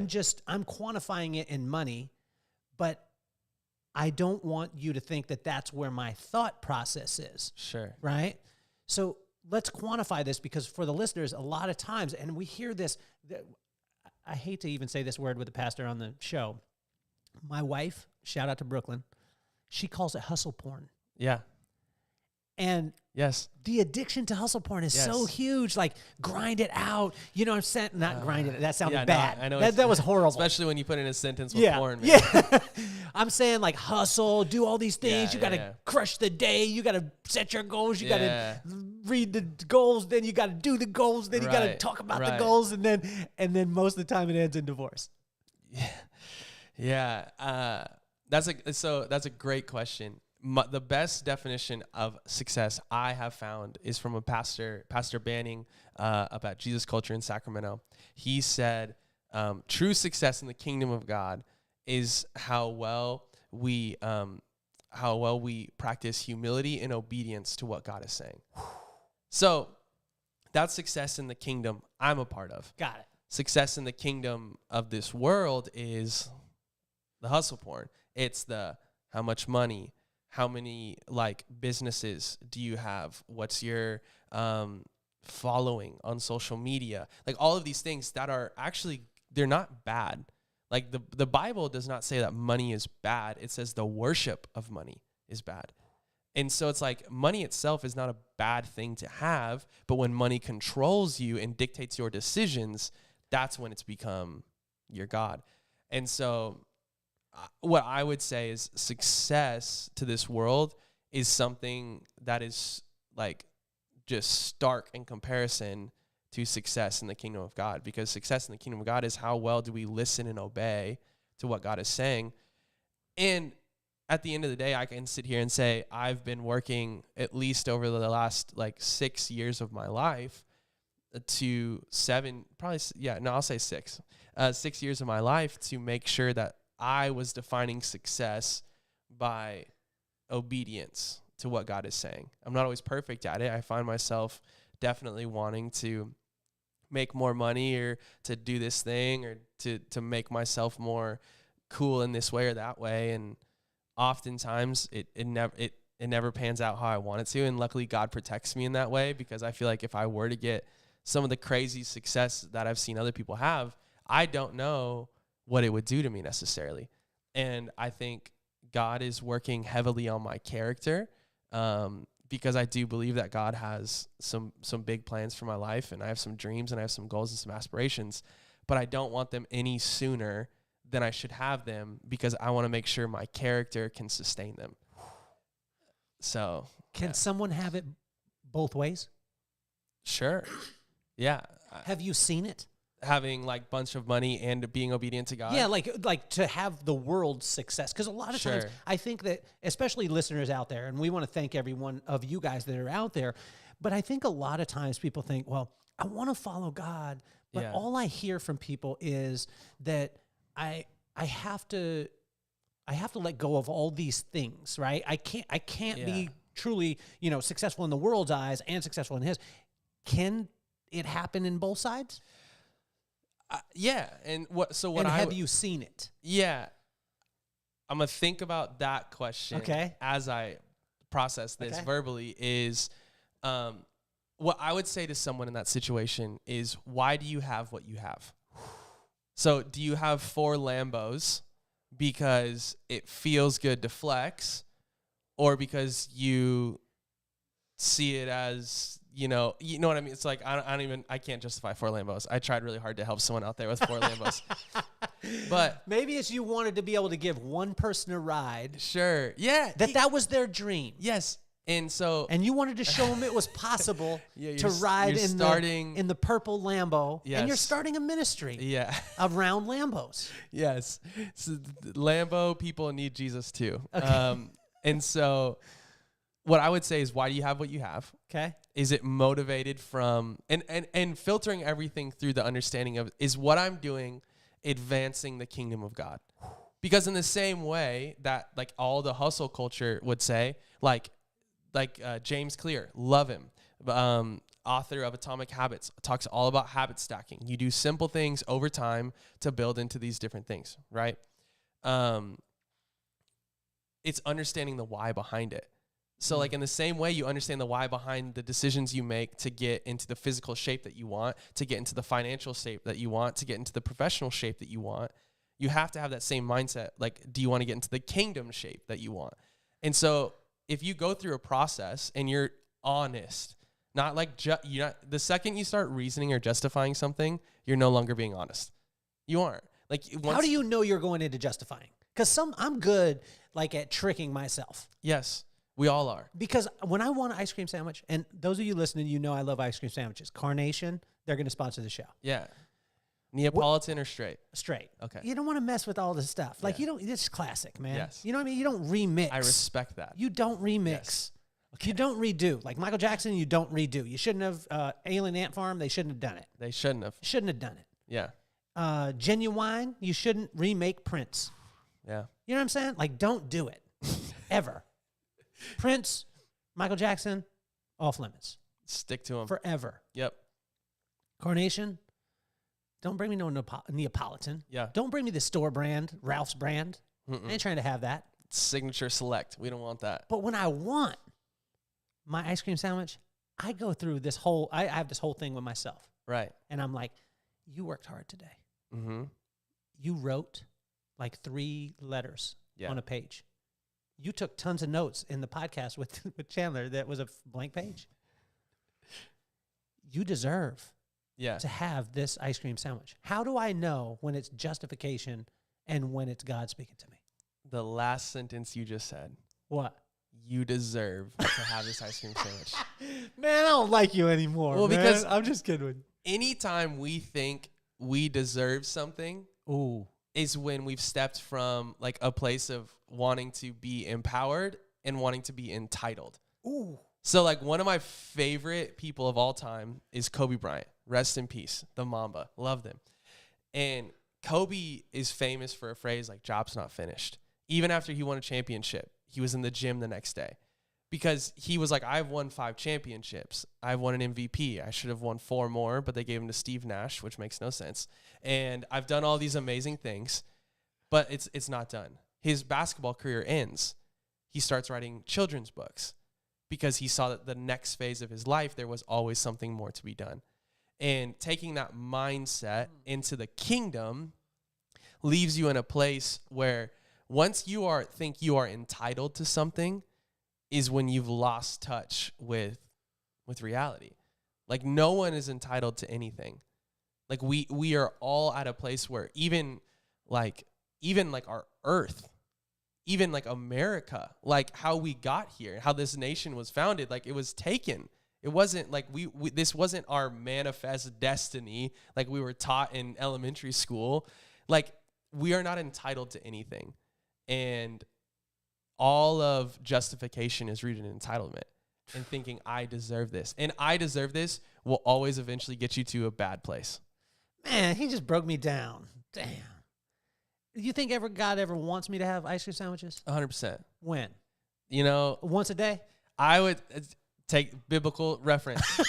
I'm quantifying it in money, but I don't want you to think that that's where my thought process is." Sure. Right? So let's quantify this, because for the listeners, a lot of times, and we hear this, I hate to even say this word with the pastor on the show. My wife, shout out to Brooklyn, she calls it hustle porn. Yeah. And yes, the addiction to hustle porn is so huge. Like, grind it out. You know what I'm saying? Not grind it. That sounded bad. No, I know that was horrible. Especially when you put in a sentence with porn. Man. Yeah. I'm saying, like, hustle, do all these things. You got to crush the day. You got to set your goals. You got to read the goals. Then you got to do the goals. Then you got to talk about the goals. And then most of the time it ends in divorce. Yeah. That's a great question. The best definition of success I have found is from a Pastor Banning, up at Jesus Culture in Sacramento. He said, true success in the kingdom of God is how well we practice humility and obedience to what God is saying. So that's success in the kingdom I'm a part of. Got it. Success in the kingdom of this world is the hustle porn. It's the how much money, how many businesses do you have? What's your following on social media? Like, all of these things that are actually, they're not bad. Like, the Bible does not say that money is bad. It says the worship of money is bad. And so it's like, money itself is not a bad thing to have, but when money controls you and dictates your decisions, that's when it's become your God. And so what I would say is success to this world is something that is just stark in comparison to success in the kingdom of God, because success in the kingdom of God is how well do we listen and obey to what God is saying. And at the end of the day, I can sit here and say I've been working at least over the last 6 years of my life to 7, I'll say 6. 6 years of my life to make sure that I was defining success by obedience to what God is saying. I'm not always perfect at it. I find myself definitely wanting to make more money or to do this thing or to make myself more cool in this way or that way. And oftentimes it never pans out how I want it to. And luckily God protects me in that way, because I feel like if I were to get some of the crazy success that I've seen other people have, I don't know what it would do to me necessarily. And I think God is working heavily on my character, because I do believe that God has some big plans for my life, and I have some dreams and I have some goals and some aspirations, but I don't want them any sooner than I should have them, because I want to make sure my character can sustain them. So can someone have it both ways? Sure. Yeah. Have you seen it? Having bunch of money and being obedient to God. Yeah, like to have the world's success. Because a lot of times I think that, especially listeners out there, and we want to thank every one of you guys that are out there, but I think a lot of times people think, well, I want to follow God, but all I hear from people is that I have to let go of all these things, right? I can't be truly, successful in the world's eyes and successful in His. Can it happen in both sides? Yeah, and have you seen it? Yeah, I'm gonna think about that question as I process this verbally. Is what I would say to someone in that situation is, why do you have what you have? So, do you have 4 Lambos because it feels good to flex, or because you see it as you know what I mean? It's like, I can't justify 4 Lambos. I tried really hard to help someone out there with 4 Lambos. But maybe it's you wanted to be able to give one person a ride. Sure. Yeah. That was their dream. Yes. And you wanted to show them it was possible to ride in the purple Lambo. Yes. And you're starting a ministry around Lambos. Yes. So Lambo people need Jesus too. Okay. And so what I would say is, why do you have what you have? Okay. Is it motivated from, and filtering everything through the understanding of, is what I'm doing advancing the kingdom of God? Because in the same way that like all the hustle culture would say, like James Clear, love him, author of Atomic Habits, talks all about habit stacking. You do simple things over time to build into these different things, right? It's understanding the why behind it. So like in the same way you understand the why behind the decisions you make to get into the physical shape that you want, to get into the financial shape that you want, to get into the professional shape that you want, you have to have that same mindset. Like, do you want to get into the kingdom shape that you want? And so if you go through a process and you're honest, not like the second you start reasoning or justifying something, you're no longer being honest. You aren't. Like, how do you know you're going into justifying? Because I'm good like at tricking myself. Yes. We all are. Because when I want an ice cream sandwich, and those of you listening, you know I love ice cream sandwiches. Carnation, they're going to sponsor the show. Yeah. Neapolitan or straight? Straight. Okay. You don't want to mess with all this stuff. Like, it's classic, man. Yes. You know what I mean? You don't remix. I respect that. You don't remix. Yes. Okay. You don't redo. Like Michael Jackson, you don't redo. You shouldn't have, Alien Ant Farm, they shouldn't have done it. They shouldn't have. Shouldn't have done it. Yeah. Genuine, you shouldn't remake Prince. Yeah. You know what I'm saying? Like, don't do it. Ever. Prince, Michael Jackson, off limits. Stick to them. Forever. Yep. Carnation, don't bring me no Neapolitan. Yeah. Don't bring me the store brand, Ralph's brand. I ain't trying to have that. Signature Select. We don't want that. But when I want my ice cream sandwich, I go through this whole, I have this whole thing with myself. Right. And I'm like, you worked hard today. Mm-hmm. You wrote like 3 letters on a page. You took tons of notes in the podcast with Chandler that was a blank page. You deserve to have this ice cream sandwich. How do I know when it's justification and when it's God speaking to me? The last sentence you just said. What? You deserve to have this ice cream sandwich. Man, I don't like you anymore. Well, man. Because I'm just kidding. Anytime we think we deserve something, is when we've stepped from like a place of wanting to be empowered and wanting to be entitled. Ooh. So like one of my favorite people of all time is Kobe Bryant. Rest in peace. The Mamba. Loved him. And Kobe is famous for a phrase like job's not finished. Even after he won a championship, he was in the gym the next day because he was like, I've won 5 championships. I've won an MVP. I should have won 4 more, but they gave him to Steve Nash, which makes no sense. And I've done all these amazing things, but it's not done. His basketball career ends. He starts writing children's books because he saw that the next phase of his life, there was always something more to be done. And taking that mindset into the kingdom leaves you in a place where once you think you are entitled to something is when you've lost touch with reality. Like no one is entitled to anything. Like we are all at a place where even like our earth, even like America, like how we got here, how this nation was founded, like it was taken. It wasn't like this wasn't our manifest destiny like we were taught in elementary school. Like we are not entitled to anything. And all of justification is rooted in entitlement and thinking I deserve this. And I deserve this will always eventually get you to a bad place. Man, he just broke me down. Damn. You think God ever wants me to have ice cream sandwiches? 100%. When? You know, once a day? I would take biblical reference.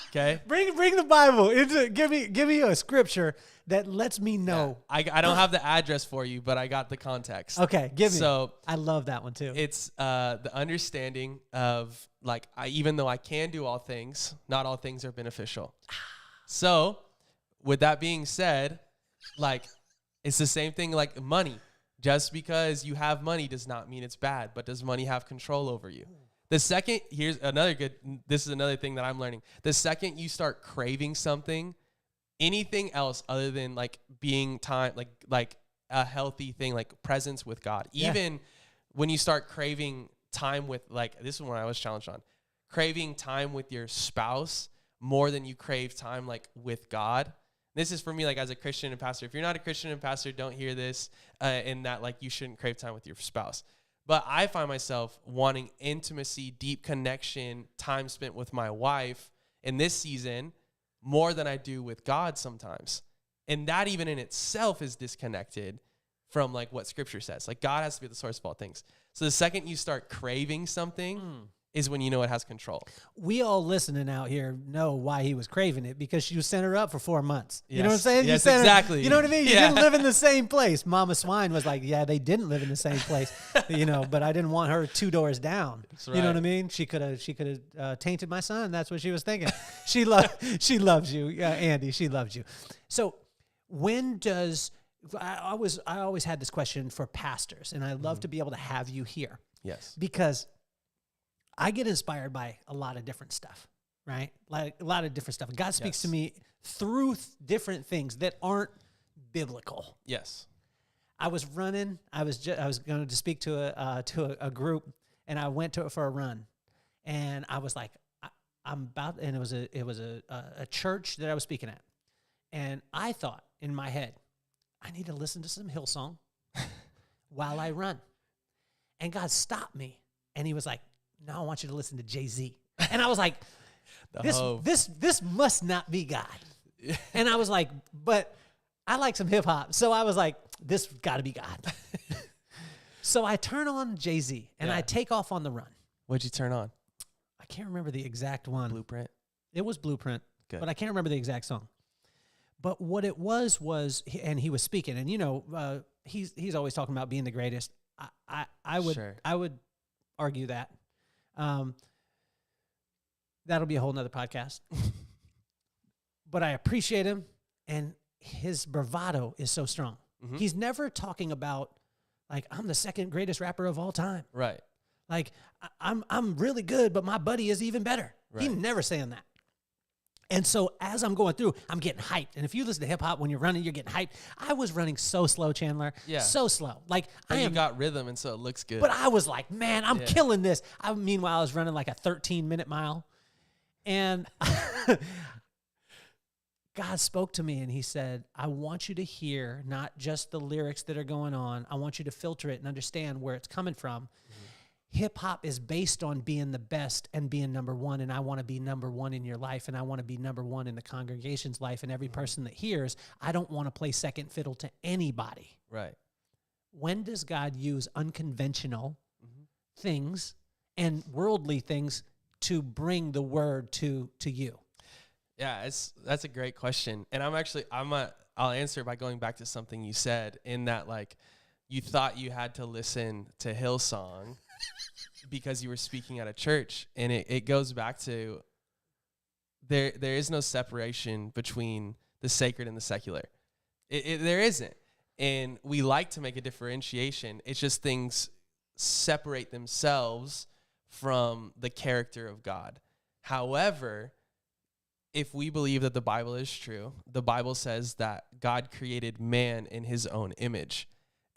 Okay? Bring the Bible into give me a scripture that lets me know. Yeah. I don't have the address for you, but I got the context. Okay, give me. So I love that one too. It's the understanding of like even though I can do all things, not all things are beneficial. So, with that being said, like it's the same thing like money. Just because you have money does not mean it's bad, but does money have control over you? This is another thing that I'm learning. The second you start craving something, anything else other than like being time, like a healthy thing, like presence with God, even when you start craving time with like, this is what I was challenged on, craving time with your spouse more than you crave time like with God. This is for me, like as a Christian and pastor. If you're not a Christian and pastor, don't hear this in that like you shouldn't crave time with your spouse. But I find myself wanting intimacy, deep connection, time spent with my wife in this season more than I do with God sometimes. And that even in itself is disconnected from like what scripture says. Like God has to be the source of all things. So the second you start craving something is when you know it has control. We all listening out here know why he was craving it, because you sent her up for 4 months. Yes. You know what I'm saying? Yes, you sent exactly. Her, you know what I mean? You Yeah. didn't live in the same place. Mama Swine was like, yeah, they didn't live in the same place, but I didn't want her 2 doors down. That's right. You know what I mean? She could have tainted my son. That's what she was thinking. She loves you, Andy. She loves you. So when does I always had this question for pastors, and I love to be able to have you here. Yes. Because I get inspired by a lot of different stuff, right? Like a lot of different stuff. God speaks to me through different things that aren't biblical. Yes. I was running. I was going to speak to a group, and I went to it for a run, and I was like, I'm about, and it was a church that I was speaking at, and I thought in my head, I need to listen to some Hillsong while I run, and God stopped me, and He was like, no, I want you to listen to Jay-Z. And I was like, this must not be God. And I was like, but I like some hip hop. So I was like, this got to be God. So I turn on Jay-Z and I take off on the run. What'd you turn on? I can't remember the exact one. Blueprint. It was Blueprint. Good. But I can't remember the exact song. But what it was, and he was speaking, and he's always talking about being the greatest. I would argue that. That'll be a whole nother podcast. But I appreciate him, and his bravado is so strong. Mm-hmm. He's never talking about like, I'm the second greatest rapper of all time. Right. Like I'm really good, but my buddy is even better. Right. He's never saying that. And so as I'm going through, I'm getting hyped. And if you listen to hip hop when you're running, you're getting hyped. I was running so slow, Chandler. Yeah. So slow. Like you got rhythm, and so it looks good. But I was like, man, I'm killing this. Meanwhile, I was running like a 13-minute mile. And God spoke to me and He said, I want you to hear not just the lyrics that are going on. I want you to filter it and understand where it's coming from. Mm-hmm. Hip hop is based on being the best and being number one, and I want to be number one in your life, and I want to be number one in the congregation's life, and every person that hears. I don't want to play second fiddle to anybody. Right. When does God use unconventional things and worldly things to bring the word to you? Yeah, that's a great question, and I'll answer by going back to something you said, in that like you thought you had to listen to Hillsong because you were speaking at a church, and it goes back to there is no separation between the sacred and the secular. There isn't, and we like to make a differentiation. It's just things separate themselves from the character of God. However, if we believe that the Bible is true, the Bible says that God created man in His own image.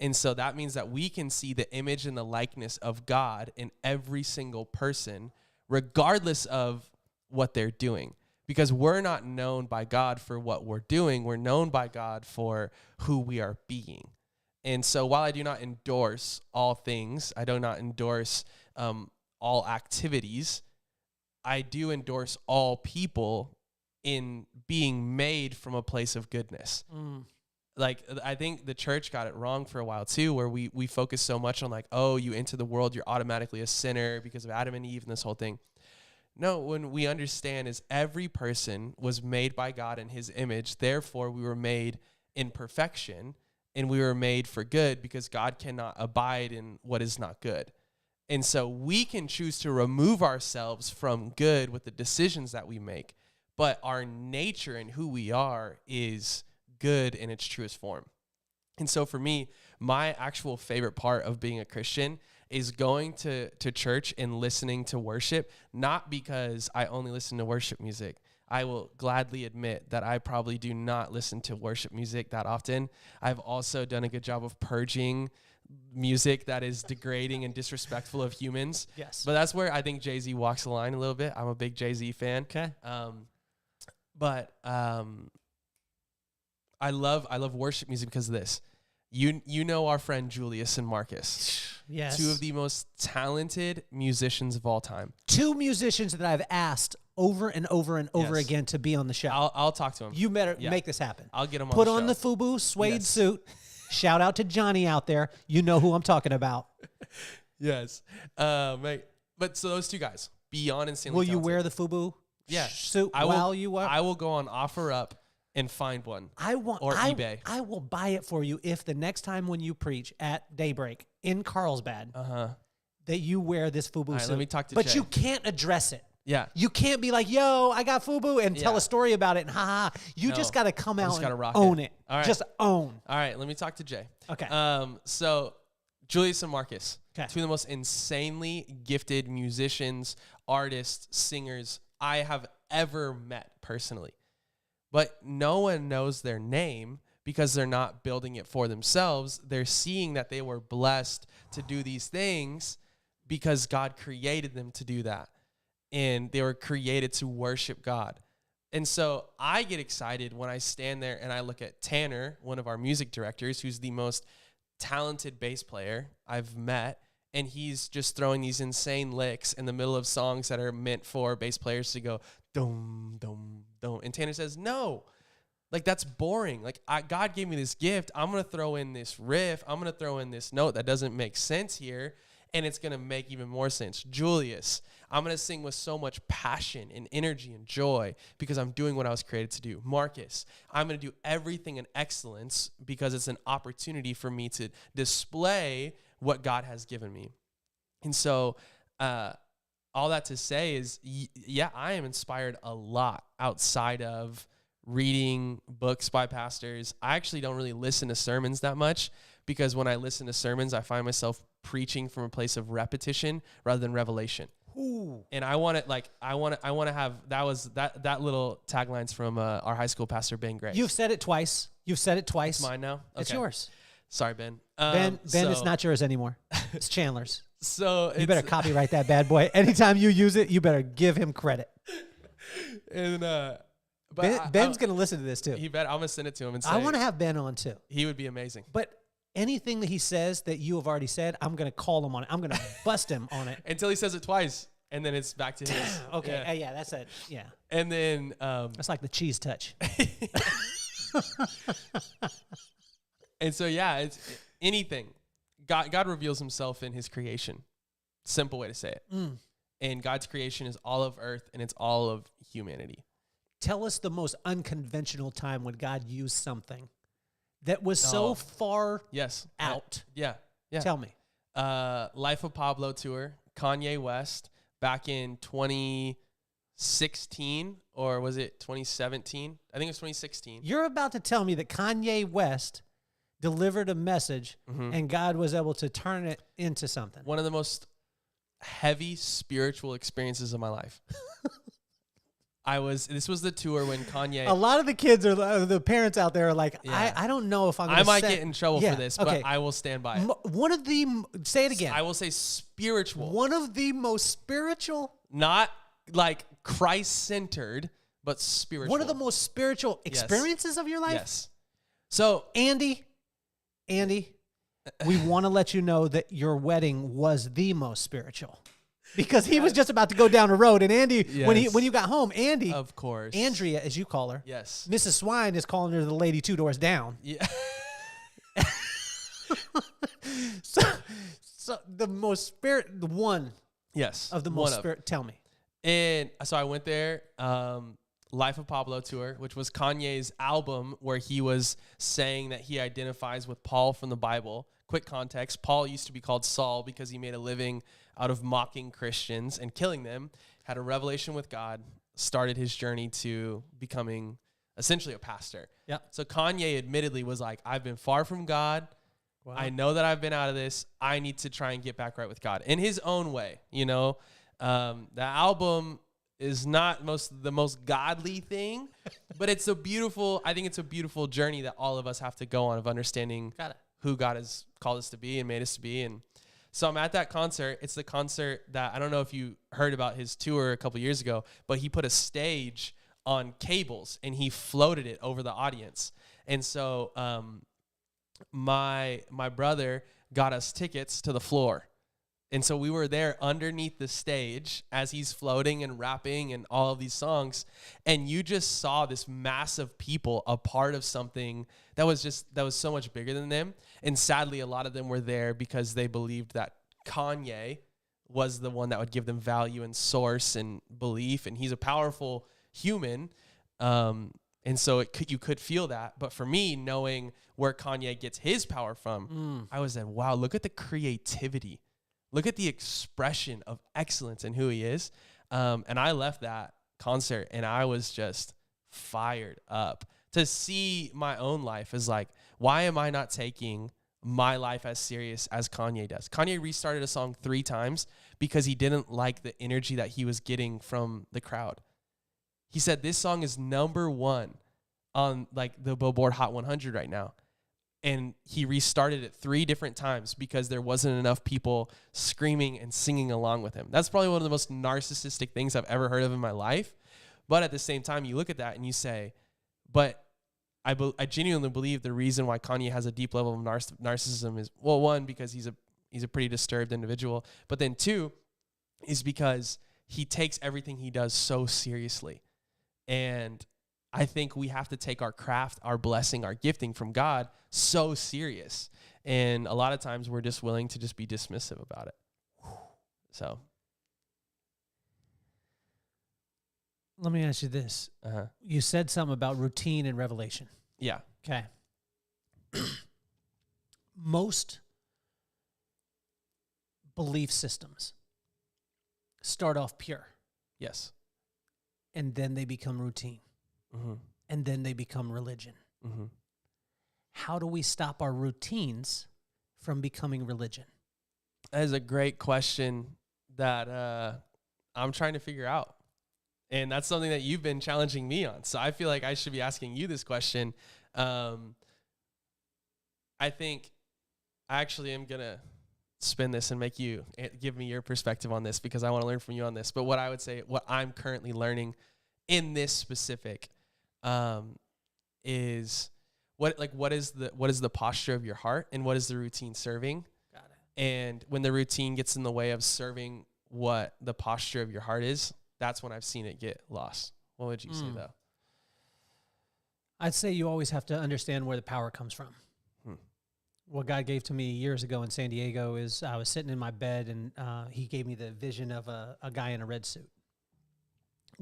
And so that means that we can see the image and the likeness of God in every single person, regardless of what they're doing. Because we're not known by God for what we're doing. We're known by God for who we are being. And so while I do not endorse all things, I do not endorse all activities, I do endorse all people in being made from a place of goodness. Like, I think the church got it wrong for a while too, where we focus so much on like, oh, you enter the world, you're automatically a sinner because of Adam and Eve and this whole thing. No, when we understand is every person was made by God in His image, therefore we were made in perfection, and we were made for good, because God cannot abide in what is not good. And so we can choose to remove ourselves from good with the decisions that we make, but our nature and who we are is good in its truest form. And so for me, my actual favorite part of being a Christian is going to church and listening to worship, not because I only listen to worship music. I will gladly admit that I probably do not listen to worship music that often. I've also done a good job of purging music that is degrading and disrespectful of humans. Yes. But that's where I think Jay-Z walks the line a little bit. I'm a big Jay-Z fan. Okay. But I love worship music because of this. You know our friend Julius and Marcus. Yes. Two of the most talented musicians of all time. Two musicians that I've asked over and over and over again to be on the show. I'll talk to them. You better make this happen. I'll get them on Put the show. on the FUBU suede suit. Shout out to Johnny out there. You know who I'm talking about. Yes. But so those two guys, beyond insanely Will you talented. wear the FUBU suit while you are? I will go on OfferUp and find one. eBay. I will buy it for you if the next time when you preach at Daybreak in Carlsbad, that you wear this FUBU suit. Let me talk to But Jay. you can't address it. Yeah. You can't be like, yo, I got FUBU and tell a story about it and You just got to come out and own it. All right. Just own. All right, let me talk to Jay. Okay. So Julius and Marcus, two of the most insanely gifted musicians, artists, singers I have ever met personally. But no one knows their name because they're not building it for themselves. They're seeing that they were blessed to do these things because God created them to do that. And they were created to worship God. And so I get excited when I stand there and I look at Tanner, one of our music directors, who's the most talented bass player I've met. And he's just throwing these insane licks in the middle of songs that are meant for bass players to go, dum, dum, dum. And Tanner says, no, like that's boring. Like God gave me this gift. I'm going to throw in this riff. I'm going to throw in this note that doesn't make sense here. And it's going to make even more sense. Julius, I'm going to sing with so much passion and energy and joy because I'm doing what I was created to do. Marcus, I'm going to do everything in excellence because it's an opportunity for me to display what God has given me. And so all that to say is, I am inspired a lot outside of reading books by pastors. I actually don't really listen to sermons that much because when I listen to sermons, I find myself preaching from a place of repetition rather than revelation. Ooh. And I want to have that little taglines from our high school pastor Ben Gray. You've said it twice. It's mine now. Okay. It's yours. Sorry, Ben. Ben, it's not yours anymore. It's Chandler's. So you better copyright that bad boy. Anytime you use it, you better give him credit. And Ben's gonna listen to this too. I'm gonna send it to him and say, I want to have Ben on too. He would be amazing. But anything that he says that you have already said, I'm gonna call him on it. I'm gonna bust him on it until he says it twice, and then it's back to his. Okay, yeah, that's it. Yeah, and then that's like the cheese touch. And so it's anything. God reveals himself in his creation. Simple way to say it. And God's creation is all of earth and it's all of humanity. Tell us the most unconventional time when God used something that was so far out. Yeah. Tell me. Life of Pablo tour, Kanye West, back in 2016, or was it 2017? I think it was 2016. You're about to tell me that Kanye West delivered a message and God was able to turn it into something. One of the most heavy spiritual experiences of my life. This was the tour when Kanye. A lot of the kids the parents out there are like, I don't know if I'm going to I might get in trouble for this, but I will stand by it. One of the, say it again. I will say spiritual. One of the most spiritual. Not like Christ-centered, but spiritual. One of the most spiritual experiences of your life? Yes. So, Andy, we want to let you know that your wedding was the most spiritual. Because he was just about to go down the road, and Andy, when you got home, Andy, of course, Andrea, as you call her, yes, Mrs. Swine is calling her the lady 2 doors down. Yeah. so the most the one, of the most spirit. Tell me. And so I went there. Life of Pablo tour, which was Kanye's album where he was saying that he identifies with Paul from the Bible. Quick context, Paul used to be called Saul because he made a living out of mocking Christians and killing them, had a revelation with God, started his journey to becoming essentially a pastor. Yeah. So Kanye admittedly was like, I've been far from God. Wow. I know that I've been out of this. I need to try and get back right with God in his own way. The album is not the most godly thing, but it's I think it's a beautiful journey that all of us have to go on of understanding who God has called us to be and made us to be. And so I'm at that concert. It's the concert that, I don't know if you heard about his tour a couple years ago, but he put a stage on cables and he floated it over the audience. And so my brother got us tickets to the floor. And so we were there underneath the stage as he's floating and rapping and all of these songs. And you just saw this mass of people, a part of something that was so much bigger than them. And sadly, a lot of them were there because they believed that Kanye was the one that would give them value and source and belief. And he's a powerful human. And so you could feel that. But for me, knowing where Kanye gets his power from, I was like, wow, look at the creativity. Look at the expression of excellence in who he is. And I left that concert and I was just fired up to see my own life as like, why am I not taking my life as serious as Kanye does? Kanye restarted a song 3 times because he didn't like the energy that he was getting from the crowd. He said this song is #1 on like the Billboard Hot 100 right now. And he restarted it 3 different times because there wasn't enough people screaming and singing along with him. That's probably one of the most narcissistic things I've ever heard of in my life. But at the same time, you look at that and you say, but I genuinely believe the reason why Kanye has a deep level of narcissism is, well, 1, because he's a pretty disturbed individual. But then 2 is because he takes everything he does so seriously. And I think we have to take our craft, our blessing, our gifting from God so serious. And a lot of times we're just willing to just be dismissive about it. So. Let me ask you this. You said something about routine and revelation. Yeah. Okay. Most belief systems start off pure. Yes. And then they become routine. Mm-hmm. And then they become religion. Mm-hmm. How do we stop our routines from becoming religion? That is a great question that I'm trying to figure out. And that's something that you've been challenging me on. So I feel like I should be asking you this question. I think I actually am going to spin this and make you give me your perspective on this because I want to learn from you on this. But what I would say, what I'm currently learning in this specific is what is the posture of your heart and what is the routine serving? Got it. And when the routine gets in the way of serving what the posture of your heart is, that's when I've seen it get lost. What would you say though? I'd say you always have to understand where the power comes from. What God gave to me years ago in San Diego is I was sitting in my bed and he gave me the vision of a guy in a red suit.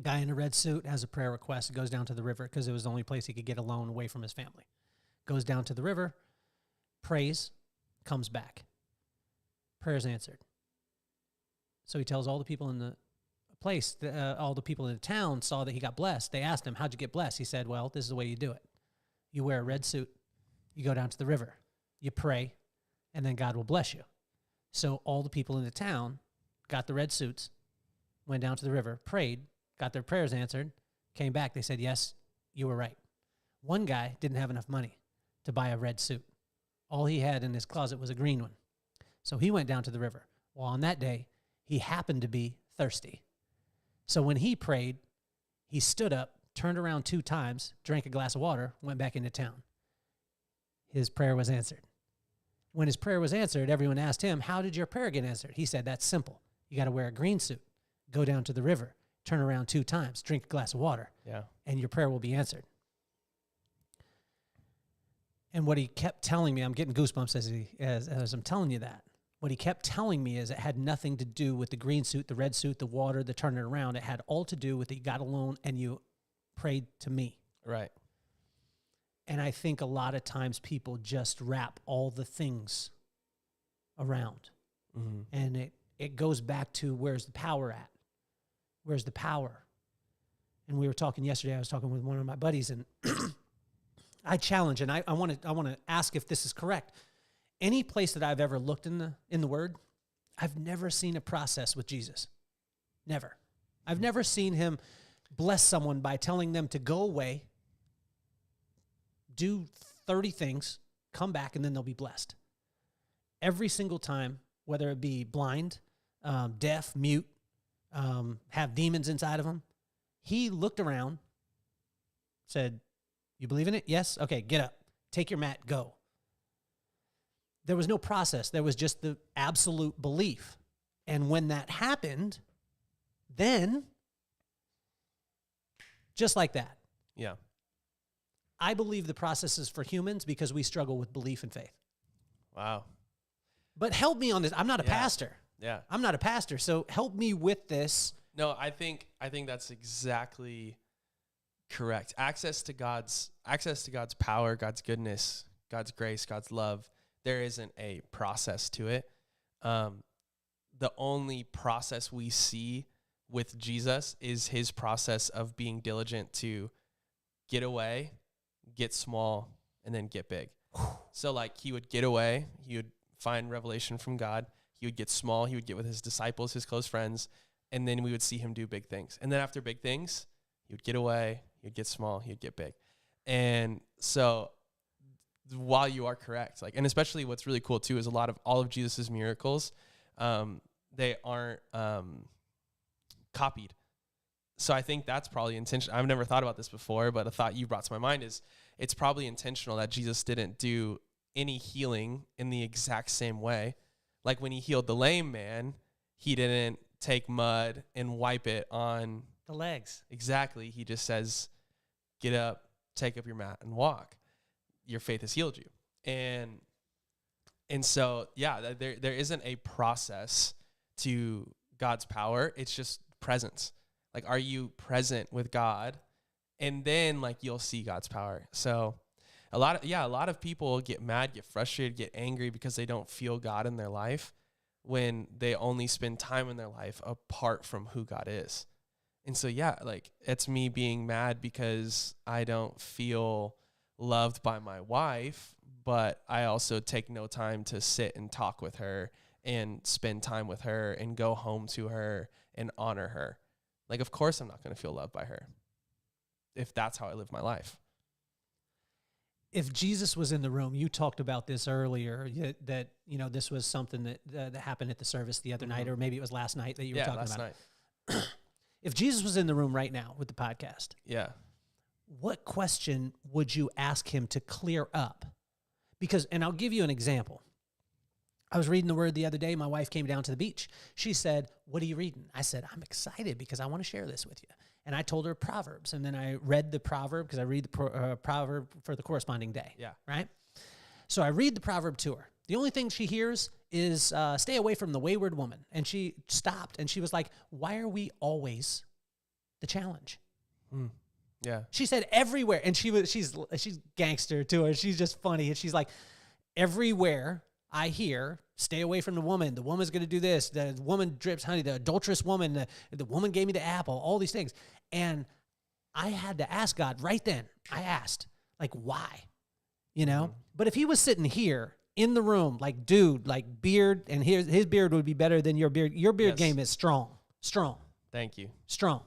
Guy in a red suit has a prayer request. It goes down to the river because it was the only place he could get alone away from his family. Goes down to the river, prays, comes back. Prayer's answered. So he tells all the people in the place, all the people in the town saw that he got blessed. They asked him, how'd you get blessed? He said, well, this is the way you do it. You wear a red suit, you go down to the river, you pray, and then God will bless you. So all the people in the town got the red suits, went down to the river, prayed, got their prayers answered, came back. They said, yes, you were right. One guy didn't have enough money to buy a red suit. All he had in his closet was a green one. So he went down to the river. Well, on that day, he happened to be thirsty. So when he prayed, he stood up, turned around 2 times, drank a glass of water, went back into town. His prayer was answered. When his prayer was answered, everyone asked him, how did your prayer get answered? He said, that's simple. You got to wear a green suit, go down to the river, turn around 2 times, drink a glass of water, and your prayer will be answered. And what he kept telling me, I'm getting goosebumps as I'm telling you that. What he kept telling me is it had nothing to do with the green suit, the red suit, the water, the turning it around. It had all to do with that you got alone and you prayed to me. Right. And I think a lot of times people just wrap all the things around. Mm-hmm. And it goes back to where's the power at? Where's the power? And we were talking yesterday, I was talking with one of my buddies, and I challenge, and I want to ask if this is correct. Any place that I've ever looked in the Word, I've never seen a process with Jesus. Never. I've never seen him bless someone by telling them to go away, do 30 things, come back, and then they'll be blessed. Every single time, whether it be blind, deaf, mute, have demons inside of them, he looked around, said, you believe in it? Yes? Okay, get up. Take your mat, go. There was no process. There was just the absolute belief. And when that happened, then just like that. Yeah. I believe the process is for humans because we struggle with belief and faith. Wow. But help me on this. I'm not a pastor. Yeah. I'm not a pastor. So help me with this. No, I think that's exactly correct. Access to God's power, God's goodness, God's grace, God's love. There isn't a process to it. The only process we see with Jesus is his process of being diligent to get away, get small, and then get big. So like he would get away, he would find revelation from God, he would get small, he would get with his disciples, his close friends, and then we would see him do big things. And then after big things, he would get away, he would get small, he would get big. And so while you are correct, like, and especially what's really cool too is all of Jesus's miracles, they aren't copied. So I think that's probably intentional. I've never thought about this before, but a thought you brought to my mind is it's probably intentional that Jesus didn't do any healing in the exact same way. Like when he healed the lame man, he didn't take mud and wipe it on the legs. Exactly. He just says, get up, take up your mat and walk. Your faith has healed you. And so, yeah, there isn't a process to God's power. It's just presence. Like, are you present with God? And then like you'll see God's power. So a lot of people get mad, get frustrated, get angry because they don't feel God in their life when they only spend time in their life apart from who God is. And so, yeah, like it's me being mad because I don't feel loved by my wife, but I also take no time to sit and talk with her and spend time with her and go home to her and honor her. Like, of course I'm not going to feel loved by her if that's how I live my life. If Jesus was in the room, you talked about this earlier, that this was something that happened at the service the other night, or maybe it was last night that you were talking about. Night. If Jesus was in the room right now with the podcast, what question would you ask him to clear up? And I'll give you an example. I was reading the Word the other day. My wife came down to the beach. She said, "What are you reading?" I said, "I'm excited because I want to share this with you." And I told her Proverbs, and then I read the proverb because I read the proverb for the corresponding day. Yeah. Right? So I read the proverb to her. The only thing she hears is stay away from the wayward woman. And she stopped, and she was like, "Why are we always the challenge?" Yeah. She said everywhere, and she's gangster to her. She's just funny, and she's like, everywhere I hear, stay away from the woman. The woman's going to do this. The woman drips honey. The adulterous woman. The woman gave me the apple. All these things. And I had to ask God right then. I asked, like, why? But if he was sitting here in the room, like, dude, like beard, and his beard would be better than your beard. Your beard game is strong. Thank you. Strong.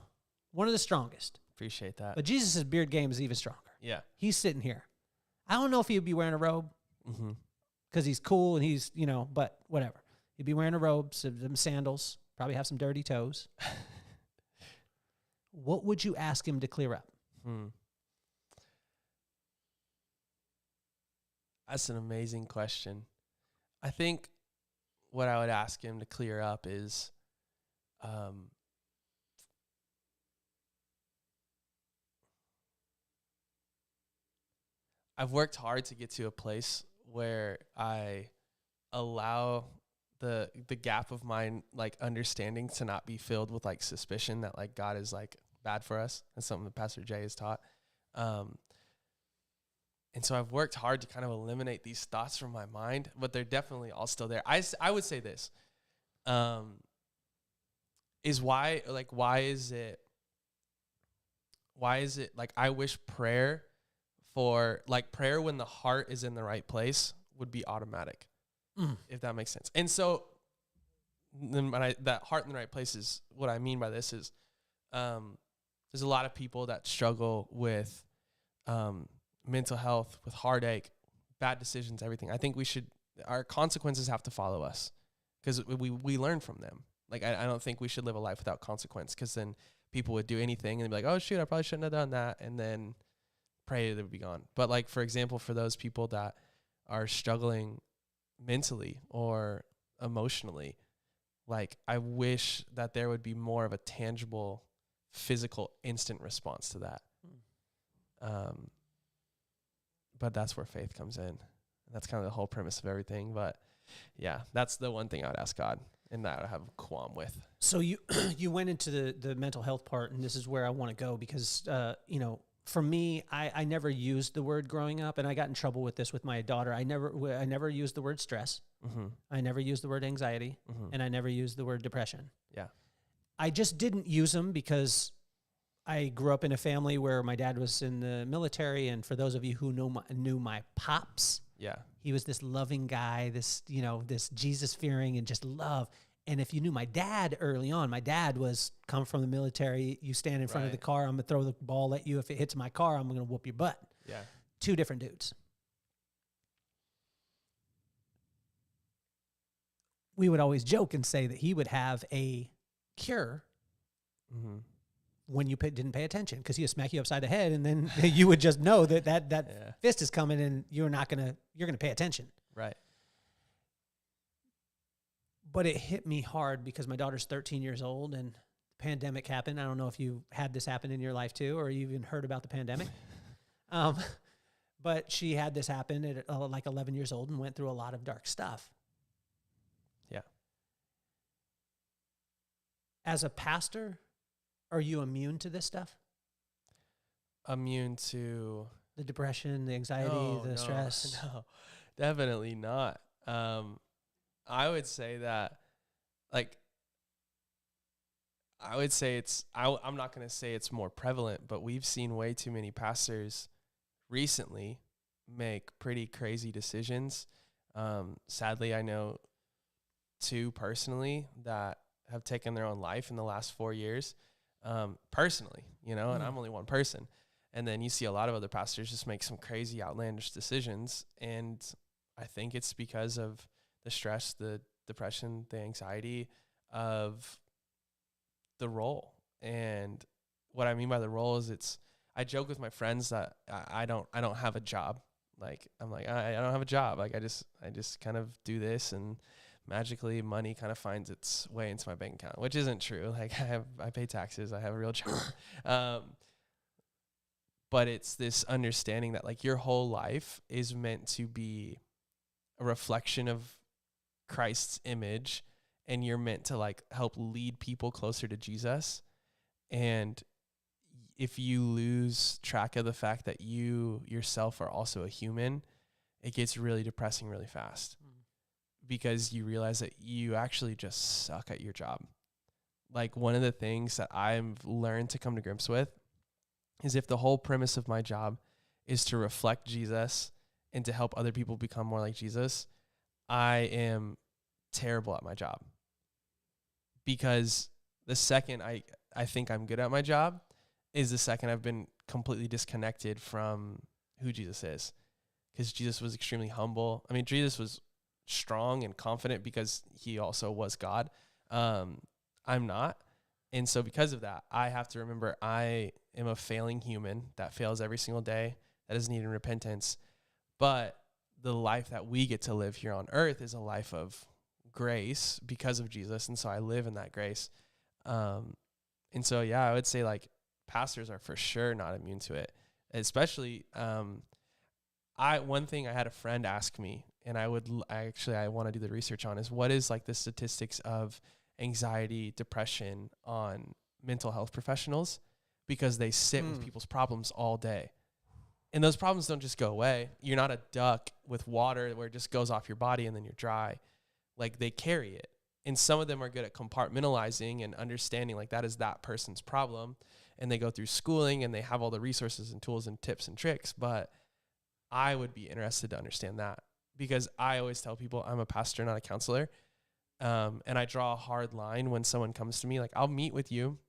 One of the strongest. Appreciate that. But Jesus' beard game is even stronger. Yeah. He's sitting here. I don't know if he'd be wearing a robe because he's cool and he's, but whatever. He'd be wearing a robe, some sandals, probably have some dirty toes. What would you ask him to clear up? That's an amazing question. I think what I would ask him to clear up is I've worked hard to get to a place where I allow the gap of my like understanding to not be filled with like suspicion that like God is like bad for us. That's something that Pastor Jay has taught. And so I've worked hard to kind of eliminate these thoughts from my mind, but they're definitely all still there. I would say this, is why is it like, I wish prayer when the heart is in the right place would be automatic, if that makes sense. And so then that heart in the right place is what I mean by this is, there's a lot of people that struggle with, mental health, with heartache, bad decisions, everything. I think our consequences have to follow us because we learn from them. Like, I don't think we should live a life without consequence, because then people would do anything and be like, oh shoot, I probably shouldn't have done that. And then pray that it would be gone. But like, for example, for those people that are struggling mentally or emotionally, like, I wish that there would be more of a tangible, physical, instant response to that. But that's where faith comes in. That's kind of the whole premise of everything. But yeah, that's the one thing I would ask God, and that I have a qualm with. So you you went into the mental health part, and this is where I want to go because, for me, I never used the word growing up, and I got in trouble with this with my daughter. I never used the word stress. Mm-hmm. I never used the word anxiety, and I never used the word depression. Yeah. I just didn't use them because I grew up in a family where my dad was in the military, and for those of you who knew my pops, Yeah. he was this loving guy, this Jesus-fearing and just love. And if you knew my dad early on, my dad was come from the military. You stand in front of the car, I'm going to throw the ball at you. If it hits my car, I'm going to whoop your butt. Yeah. Two different dudes. We would always joke and say that he would have a cure when you didn't pay attention, because he would smack you upside the head, and then you would just know that fist is coming, and you're going to pay attention. Right. But it hit me hard because my daughter's 13 years old and the pandemic happened. I don't know if you had this happen in your life too, or you even heard about the pandemic. But she had this happen at like 11 years old and went through a lot of dark stuff. Yeah. As a pastor, are you immune to this stuff? Immune to the depression, the anxiety, the stress? No, definitely not. I would say that, like, I'm not going to say it's more prevalent, but we've seen way too many pastors recently make pretty crazy decisions. Sadly, I know 2 personally that have taken their own life in the last 4 years, personally, and I'm only one person. And then you see a lot of other pastors just make some crazy outlandish decisions. And I think it's because of the stress, the depression, the anxiety of the role. And what I mean by the role is I joke with my friends that I don't have a job. Like, I'm like, I don't have a job. Like, I just kind of do this, and magically money kind of finds its way into my bank account, which isn't true. Like, I pay taxes. I have a real job. But it's this understanding that, like, your whole life is meant to be a reflection of Christ's image, and you're meant to, like, help lead people closer to Jesus. And if you lose track of the fact that you yourself are also a human, it gets really depressing really fast, because you realize that you actually just suck at your job. Like, one of the things that I've learned to come to grips with is, if the whole premise of my job is to reflect Jesus and to help other people become more like Jesus, I am terrible at my job. Because the second I think I'm good at my job is the second I've been completely disconnected from who Jesus is. Because Jesus was extremely humble. I mean, Jesus was strong and confident because he also was God. I'm not. And so because of that, I have to remember I am a failing human that fails every single day, that is needing repentance. But the life that we get to live here on earth is a life of grace because of Jesus. And so I live in that grace. And so, yeah, I would say, like, pastors are for sure not immune to it. Especially, one thing I had a friend ask me, and I want to do the research on, is what is, like, the statistics of anxiety, depression on mental health professionals, because they sit with people's problems all day. And those problems don't just go away. You're not a duck with water where it just goes off your body and then you're dry. Like, they carry it. And some of them are good at compartmentalizing and understanding, like, that is that person's problem. And they go through schooling and they have all the resources and tools and tips and tricks. But I would be interested to understand that, because I always tell people I'm a pastor, not a counselor. And I draw a hard line when someone comes to me. Like, I'll meet with you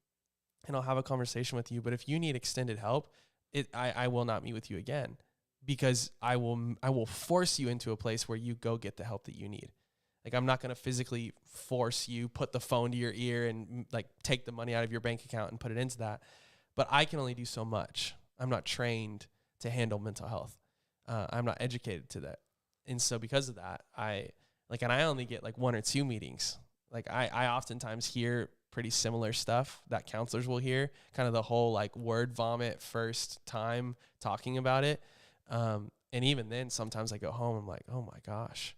and I'll have a conversation with you. But if you need extended help, I will not meet with you again, because I will force you into a place where you go get the help that you need. Like, I'm not going to physically force you, put the phone to your ear and, like, take the money out of your bank account and put it into that. But I can only do so much. I'm not trained to handle mental health. I'm not educated to that. And so because of that, I only get, like, 1 or 2 meetings Like I oftentimes hear pretty similar stuff that counselors will hear, kind of the whole like word vomit first time talking about it. And even then sometimes I go home, I'm like, oh my gosh,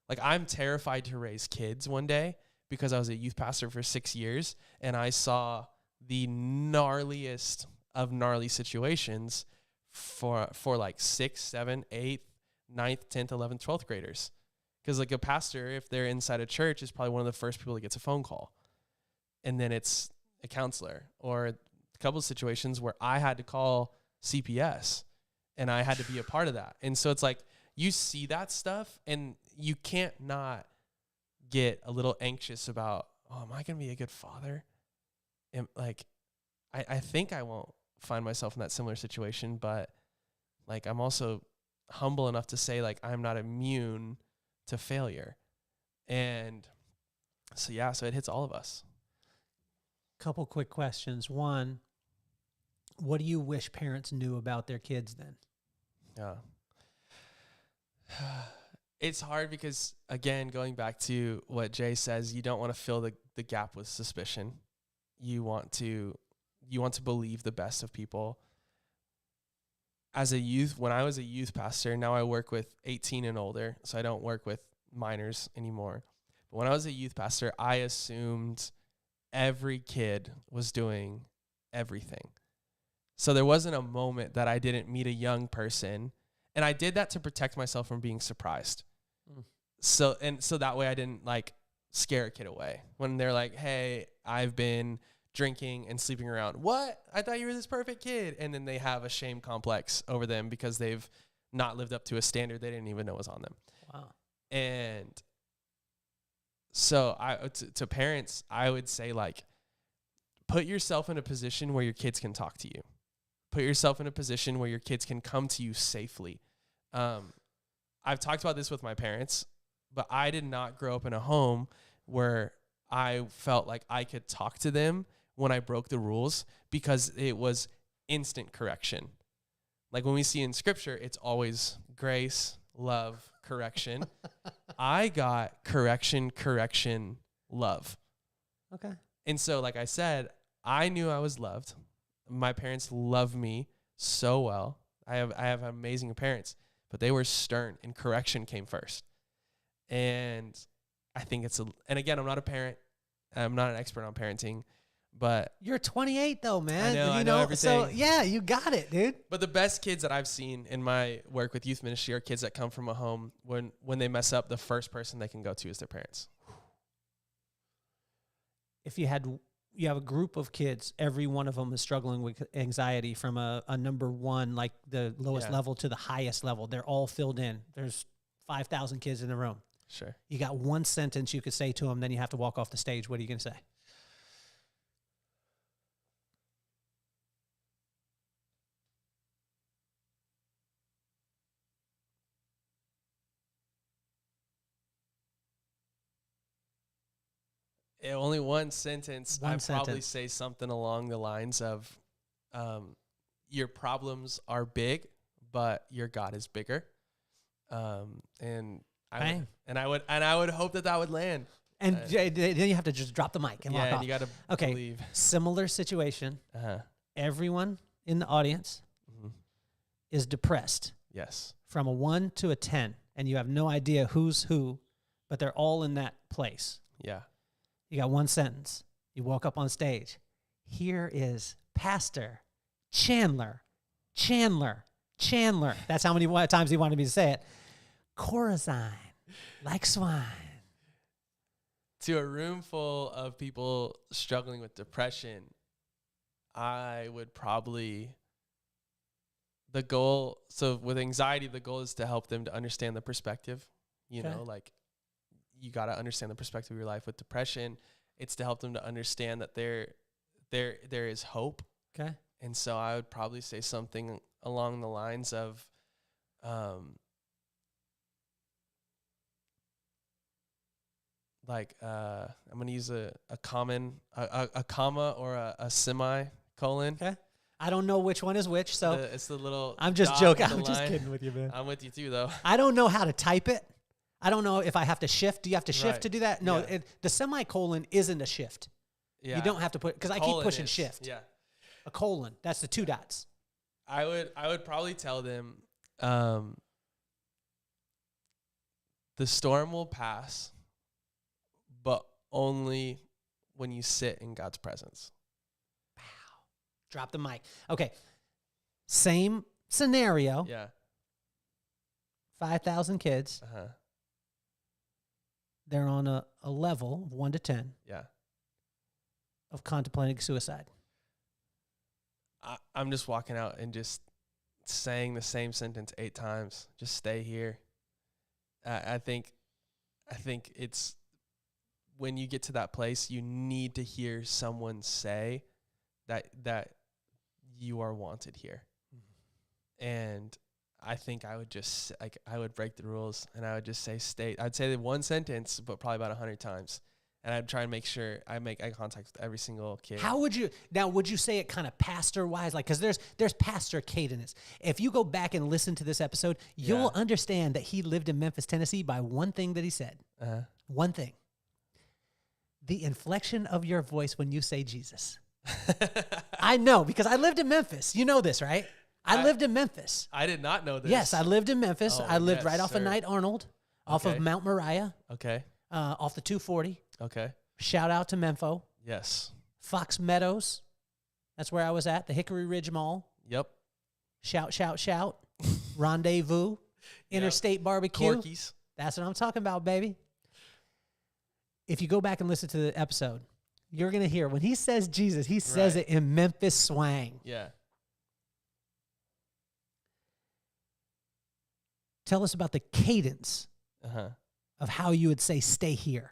like I'm terrified to raise kids one day because I was a youth pastor for 6 years and I saw the gnarliest of gnarly situations for like 6, 7, 8, 9th, 10th, 11th, 12th graders. Because like a pastor, if they're inside a church, is probably one of the first people that gets a phone call. And then it's a counselor, or a couple of situations where I had to call CPS and I had to be a part of that. And so it's like you see that stuff and you can't not get a little anxious about, oh, am I going to be a good father? And like, I think I won't find myself in that similar situation, but like I'm also humble enough to say like I'm not immune to failure. And so yeah, so it hits all of us. Couple quick questions. One, what do you wish parents knew about their kids then? Yeah. It's hard because, again, going back to what Jay says, you don't want to fill the gap with suspicion. You want to believe the best of people. As a youth, when I was a youth pastor, now I work with 18 and older, so I don't work with minors anymore. But when I was a youth pastor, I assumed every kid was doing everything. So there wasn't a moment that I didn't meet a young person, and I did that to protect myself from being surprised. So that way I didn't like scare a kid away when they're like, hey, I've been drinking and sleeping around. What? I thought you were this perfect kid. And then they have a shame complex over them because they've not lived up to a standard they didn't even know was on them. Wow. And so to parents, I would say like, put yourself in a position where your kids can talk to you. Put yourself in a position where your kids can come to you safely. I've talked about this with my parents, but I did not grow up in a home where I felt like I could talk to them when I broke the rules because it was instant correction. Like when we see in scripture, it's always grace, love, correction. I got correction, love. Okay. And so, like I said, I knew I was loved. My parents love me so well. I have amazing parents, but they were stern and correction came first. And I think and again, I'm not a parent. I'm not an expert on parenting, but you're 28 though, man. I know everything. So yeah, you got it, dude. But the best kids that I've seen in my work with youth ministry are kids that come from a home when they mess up, the first person they can go to is their parents. If you have a group of kids, every one of them is struggling with anxiety from a number one, like the lowest level to the highest level. They're all filled in. There's 5,000 kids in the room. Sure. You got one sentence you could say to them, then you have to walk off the stage. What are you going to say? Only one sentence. I'd probably say something along the lines of, your problems are big, but your God is bigger. And I would hope that would land. And then you have to just drop the mic and walk off. And you got to believe. Similar situation. Everyone in the audience is depressed. Yes. From a 1 to a 10, and you have no idea who's who, but they're all in that place. Yeah. You got one sentence. You walk up on stage. Here is Pastor Chandler. That's how many times he wanted me to say it. Corazine, like swine. To a room full of people struggling with depression, I would probably, with anxiety, the goal is to help them to understand the perspective. You know, like you got to understand the perspective of your life. With depression, it's to help them to understand that there is hope. Okay. And so I would probably say something along the lines of, I'm going to use a comma or a semicolon. Okay. I don't know which one is which, so it's the little. I'm just joking. I'm just kidding with you, man. I'm with you too, though. I don't know how to type it. I don't know if I have to shift. Do you have to shift Right. to do that? No, Yeah. the semicolon isn't a shift. Yeah. You don't have to put, because I keep Colon pushing is. shift. Yeah. A colon, that's the 2 dots. I would probably tell them, the storm will pass, but only when you sit in God's presence. Pow. Drop the mic. Okay. Same scenario. Yeah. 5,000 kids. Uh-huh. They're on a level of 1 to 10 Yeah. of contemplating suicide. I'm just walking out and just saying the same sentence 8 times. Just stay here. I think it's when you get to that place, you need to hear someone say that you are wanted here. Mm-hmm. And I think I would just I would break the rules and I would just say stay. I'd say the one sentence, but probably about 100 times. And I'd try and make sure I make eye contact with every single kid. How would you, now would you say it kind of pastor-wise? Like, because there's Pastor Cardenas. If you go back and listen to this episode, you'll understand that he lived in Memphis, Tennessee by one thing that he said. Uh-huh. One thing. The inflection of your voice when you say Jesus. I know, because I lived in Memphis. You know this, right? I lived in Memphis. I did not know this. Yes, I lived in Memphis. Oh, I lived right off of Knight Arnold, off of Okay. Mount Moriah, Okay. off the 240. Okay. Shout out to Mempho. Yes. Fox Meadows. That's where I was at. The Hickory Ridge Mall. Yep. Shout, shout, shout. Rendezvous. Interstate Barbecue. Corky's. That's what I'm talking about, baby. If you go back and listen to the episode, you're going to hear when he says Jesus, he says it in Memphis swang. Yeah. Tell us about the cadence Uh-huh. of how you would say, stay here.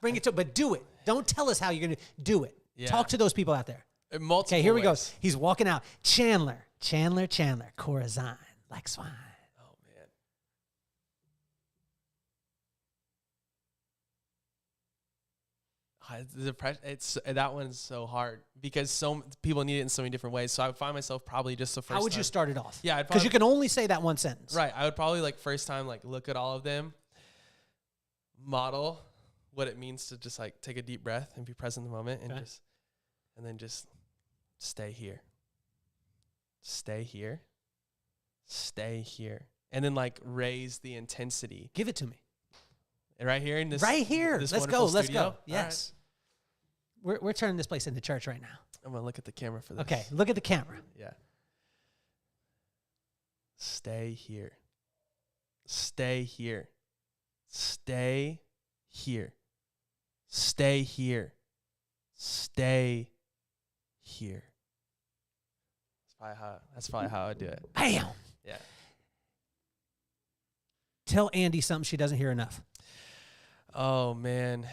Bring it to, but do it. Don't tell us how you're going to do it. Yeah. Talk to those people out there. Multiple Okay, here we go. ways. He's walking out. Chandler, Corazine, like swine. Oh, man. That one's so hard because so people need it in so many different ways. So I would find myself probably just the first How would time. you start it off? Yeah, because you can only say that one sentence. Right. I would probably first time look at all of them, model what it means to just take a deep breath and be present in the moment and then just stay here. Stay here. Stay here. And then raise the intensity. Give it to me. Right here in this. Right here. This Let's go. wonderful Let's studio. go. Yes. We're turning this place into church right now. I'm gonna look at the camera for this. Okay. Look at the camera. Yeah. Stay here. Stay here. Stay here. Stay here. Stay here. That's probably how I do it. Bam. Yeah. Tell Andy something she doesn't hear enough. Oh, man.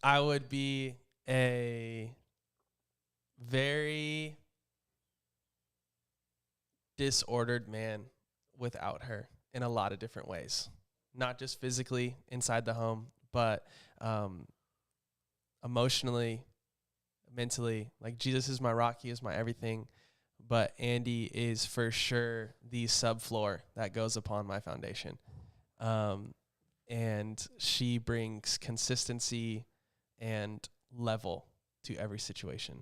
I would be a very disordered man without her in a lot of different ways. Not just physically inside the home, but emotionally, mentally. Jesus is my rock. He is my everything. But Andy is for sure the subfloor that goes upon my foundation. And she brings consistency and level to every situation.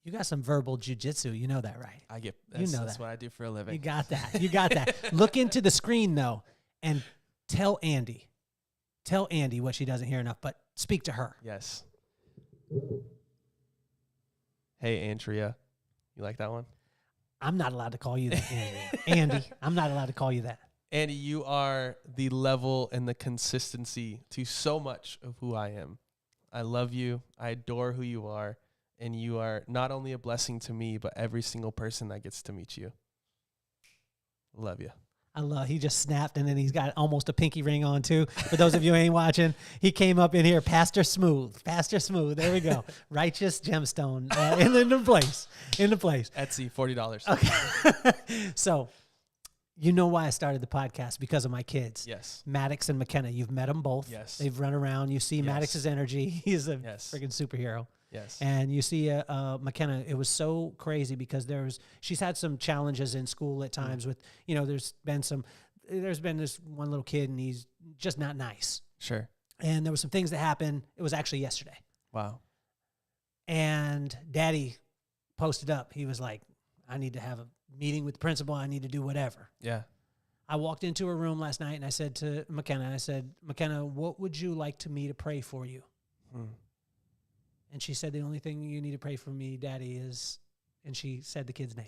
You got some verbal jujitsu. You know that, right? That's what I do for a living. You got that. You got that. Look into the screen, though, and tell Andy what she doesn't hear enough, but speak to her. Yes. Hey, Andrea. You like that one? I'm not allowed to call you that, Andy. I'm not allowed to call you that. Andy, you are the level and the consistency to so much of who I am. I love you. I adore who you are. And you are not only a blessing to me, but every single person that gets to meet you. Love you. He just snapped, and then he's got almost a pinky ring on, too. For those of you who ain't watching, he came up in here, Pastor Smooth. There we go. Righteous gemstone in the place. Etsy, $40. Okay. So, you know why I started the podcast? Because of my kids. Yes. Maddox and McKenna. You've met them both. Yes. They've run around. You see Maddox's energy. He's a freaking superhero. Yes. And you see McKenna, it was so crazy because she's had some challenges in school at times with, there's been some there's been this one little kid, and he's just not nice. Sure. And there were some things that happened. It was actually yesterday. Wow. And Daddy posted up. He was like, I need to have a meeting with the principal. I need to do whatever. Yeah. I walked into her room last night, and I said to McKenna, McKenna, what would you like me to pray for you? And she said, the only thing you need to pray for me, Daddy, is, and she said the kid's name.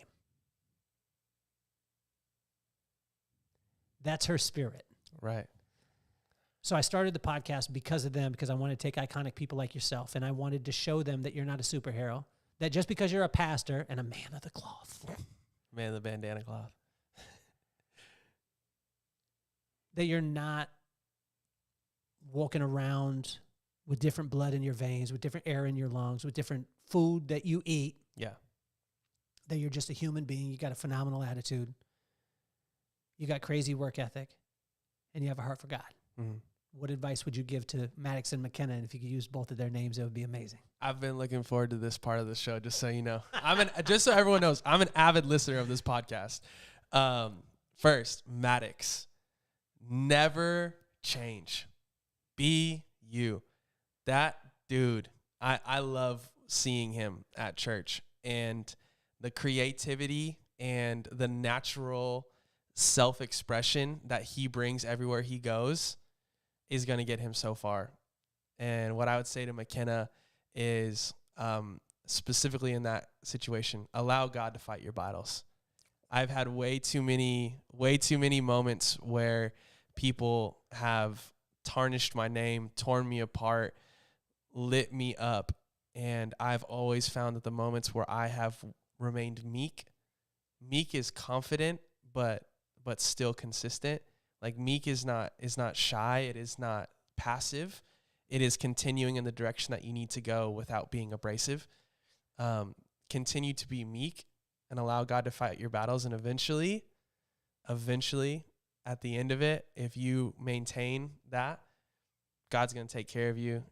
That's her spirit. Right. So I started the podcast because of them, because I wanted to take iconic people like yourself, and I wanted to show them that you're not a superhero, that just because you're a pastor and a man of the cloth. Man of the bandana cloth. That you're not walking around with different blood in your veins, with different air in your lungs, with different food that you eat. Yeah. That you're just a human being. You got a phenomenal attitude. You got crazy work ethic, and you have a heart for God. Mm-hmm. What advice would you give to Maddox and McKenna? And if you could use both of their names, it would be amazing. I've been looking forward to this part of the show, just so you know. Just so everyone knows, I'm an avid listener of this podcast. First, Maddox, never change. Be you. That dude, I love seeing him at church, and the creativity and the natural self-expression that he brings everywhere he goes is going to get him so far. And what I would say to McKenna is, specifically in that situation, allow God to fight your battles. I've had way too many moments where people have tarnished my name, torn me apart, lit me up. And I've always found that the moments where I have remained meek is confident, but still consistent. Like, meek is not shy. It is not passive. It is continuing in the direction that you need to go without being abrasive. Continue to be meek and allow God to fight your battles. And eventually, at the end of it, if you maintain that, God's going to take care of you.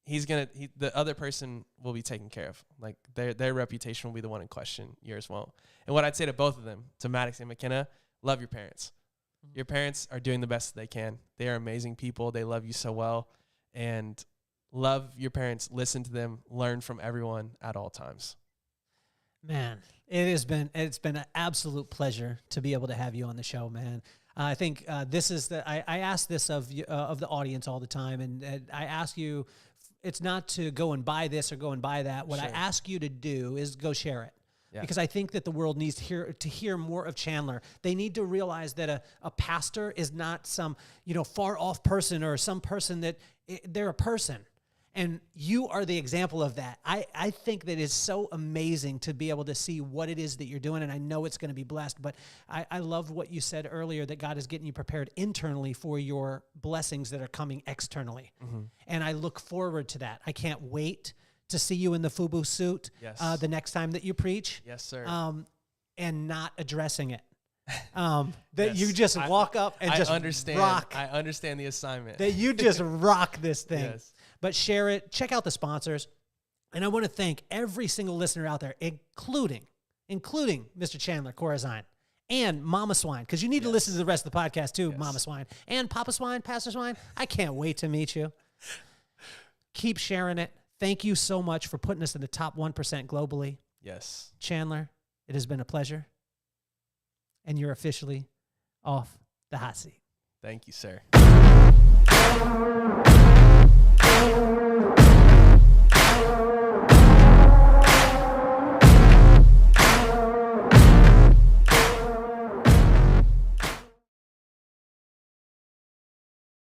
The other person will be taken care of. Like, their reputation will be the one in question. Yours won't. And what I'd say to both of them, to Maddox and McKenna, love your parents. Your parents are doing the best that they can. They are amazing people. They love you so well. And love your parents. Listen to them. Learn from everyone at all times. Man, it's been an absolute pleasure to be able to have you on the show, man. I think this is I ask this of the audience all the time, and I ask you, it's not to go and buy this or go and buy that. What I ask you to do is go share it. Yeah. Because I think that the world needs to hear more of Chandler. They need to realize that a pastor is not some far off person or some person that they're a person. And you are the example of that. I think that it's so amazing to be able to see what it is that you're doing, and I know it's going to be blessed. But I love what you said earlier, that God is getting you prepared internally for your blessings that are coming externally. Mm-hmm. And I look forward to that. I can't wait to see you in the FUBU suit the next time that you preach. Yes, sir. And not addressing it. That you just walk up and just rock. I understand the assignment. That you just rock this thing. Yes. But share it. Check out the sponsors. And I want to thank every single listener out there, including Mr. Chandler, Corazine, and Mama Swine, because you need to listen to the rest of the podcast too, Mama Swine. And Papa Swine, Pastor Swine, I can't wait to meet you. Keep sharing it. Thank you so much for putting us in the top 1% globally. Yes. Chandler, it has been a pleasure. And you're officially off the hot seat. Thank you, sir.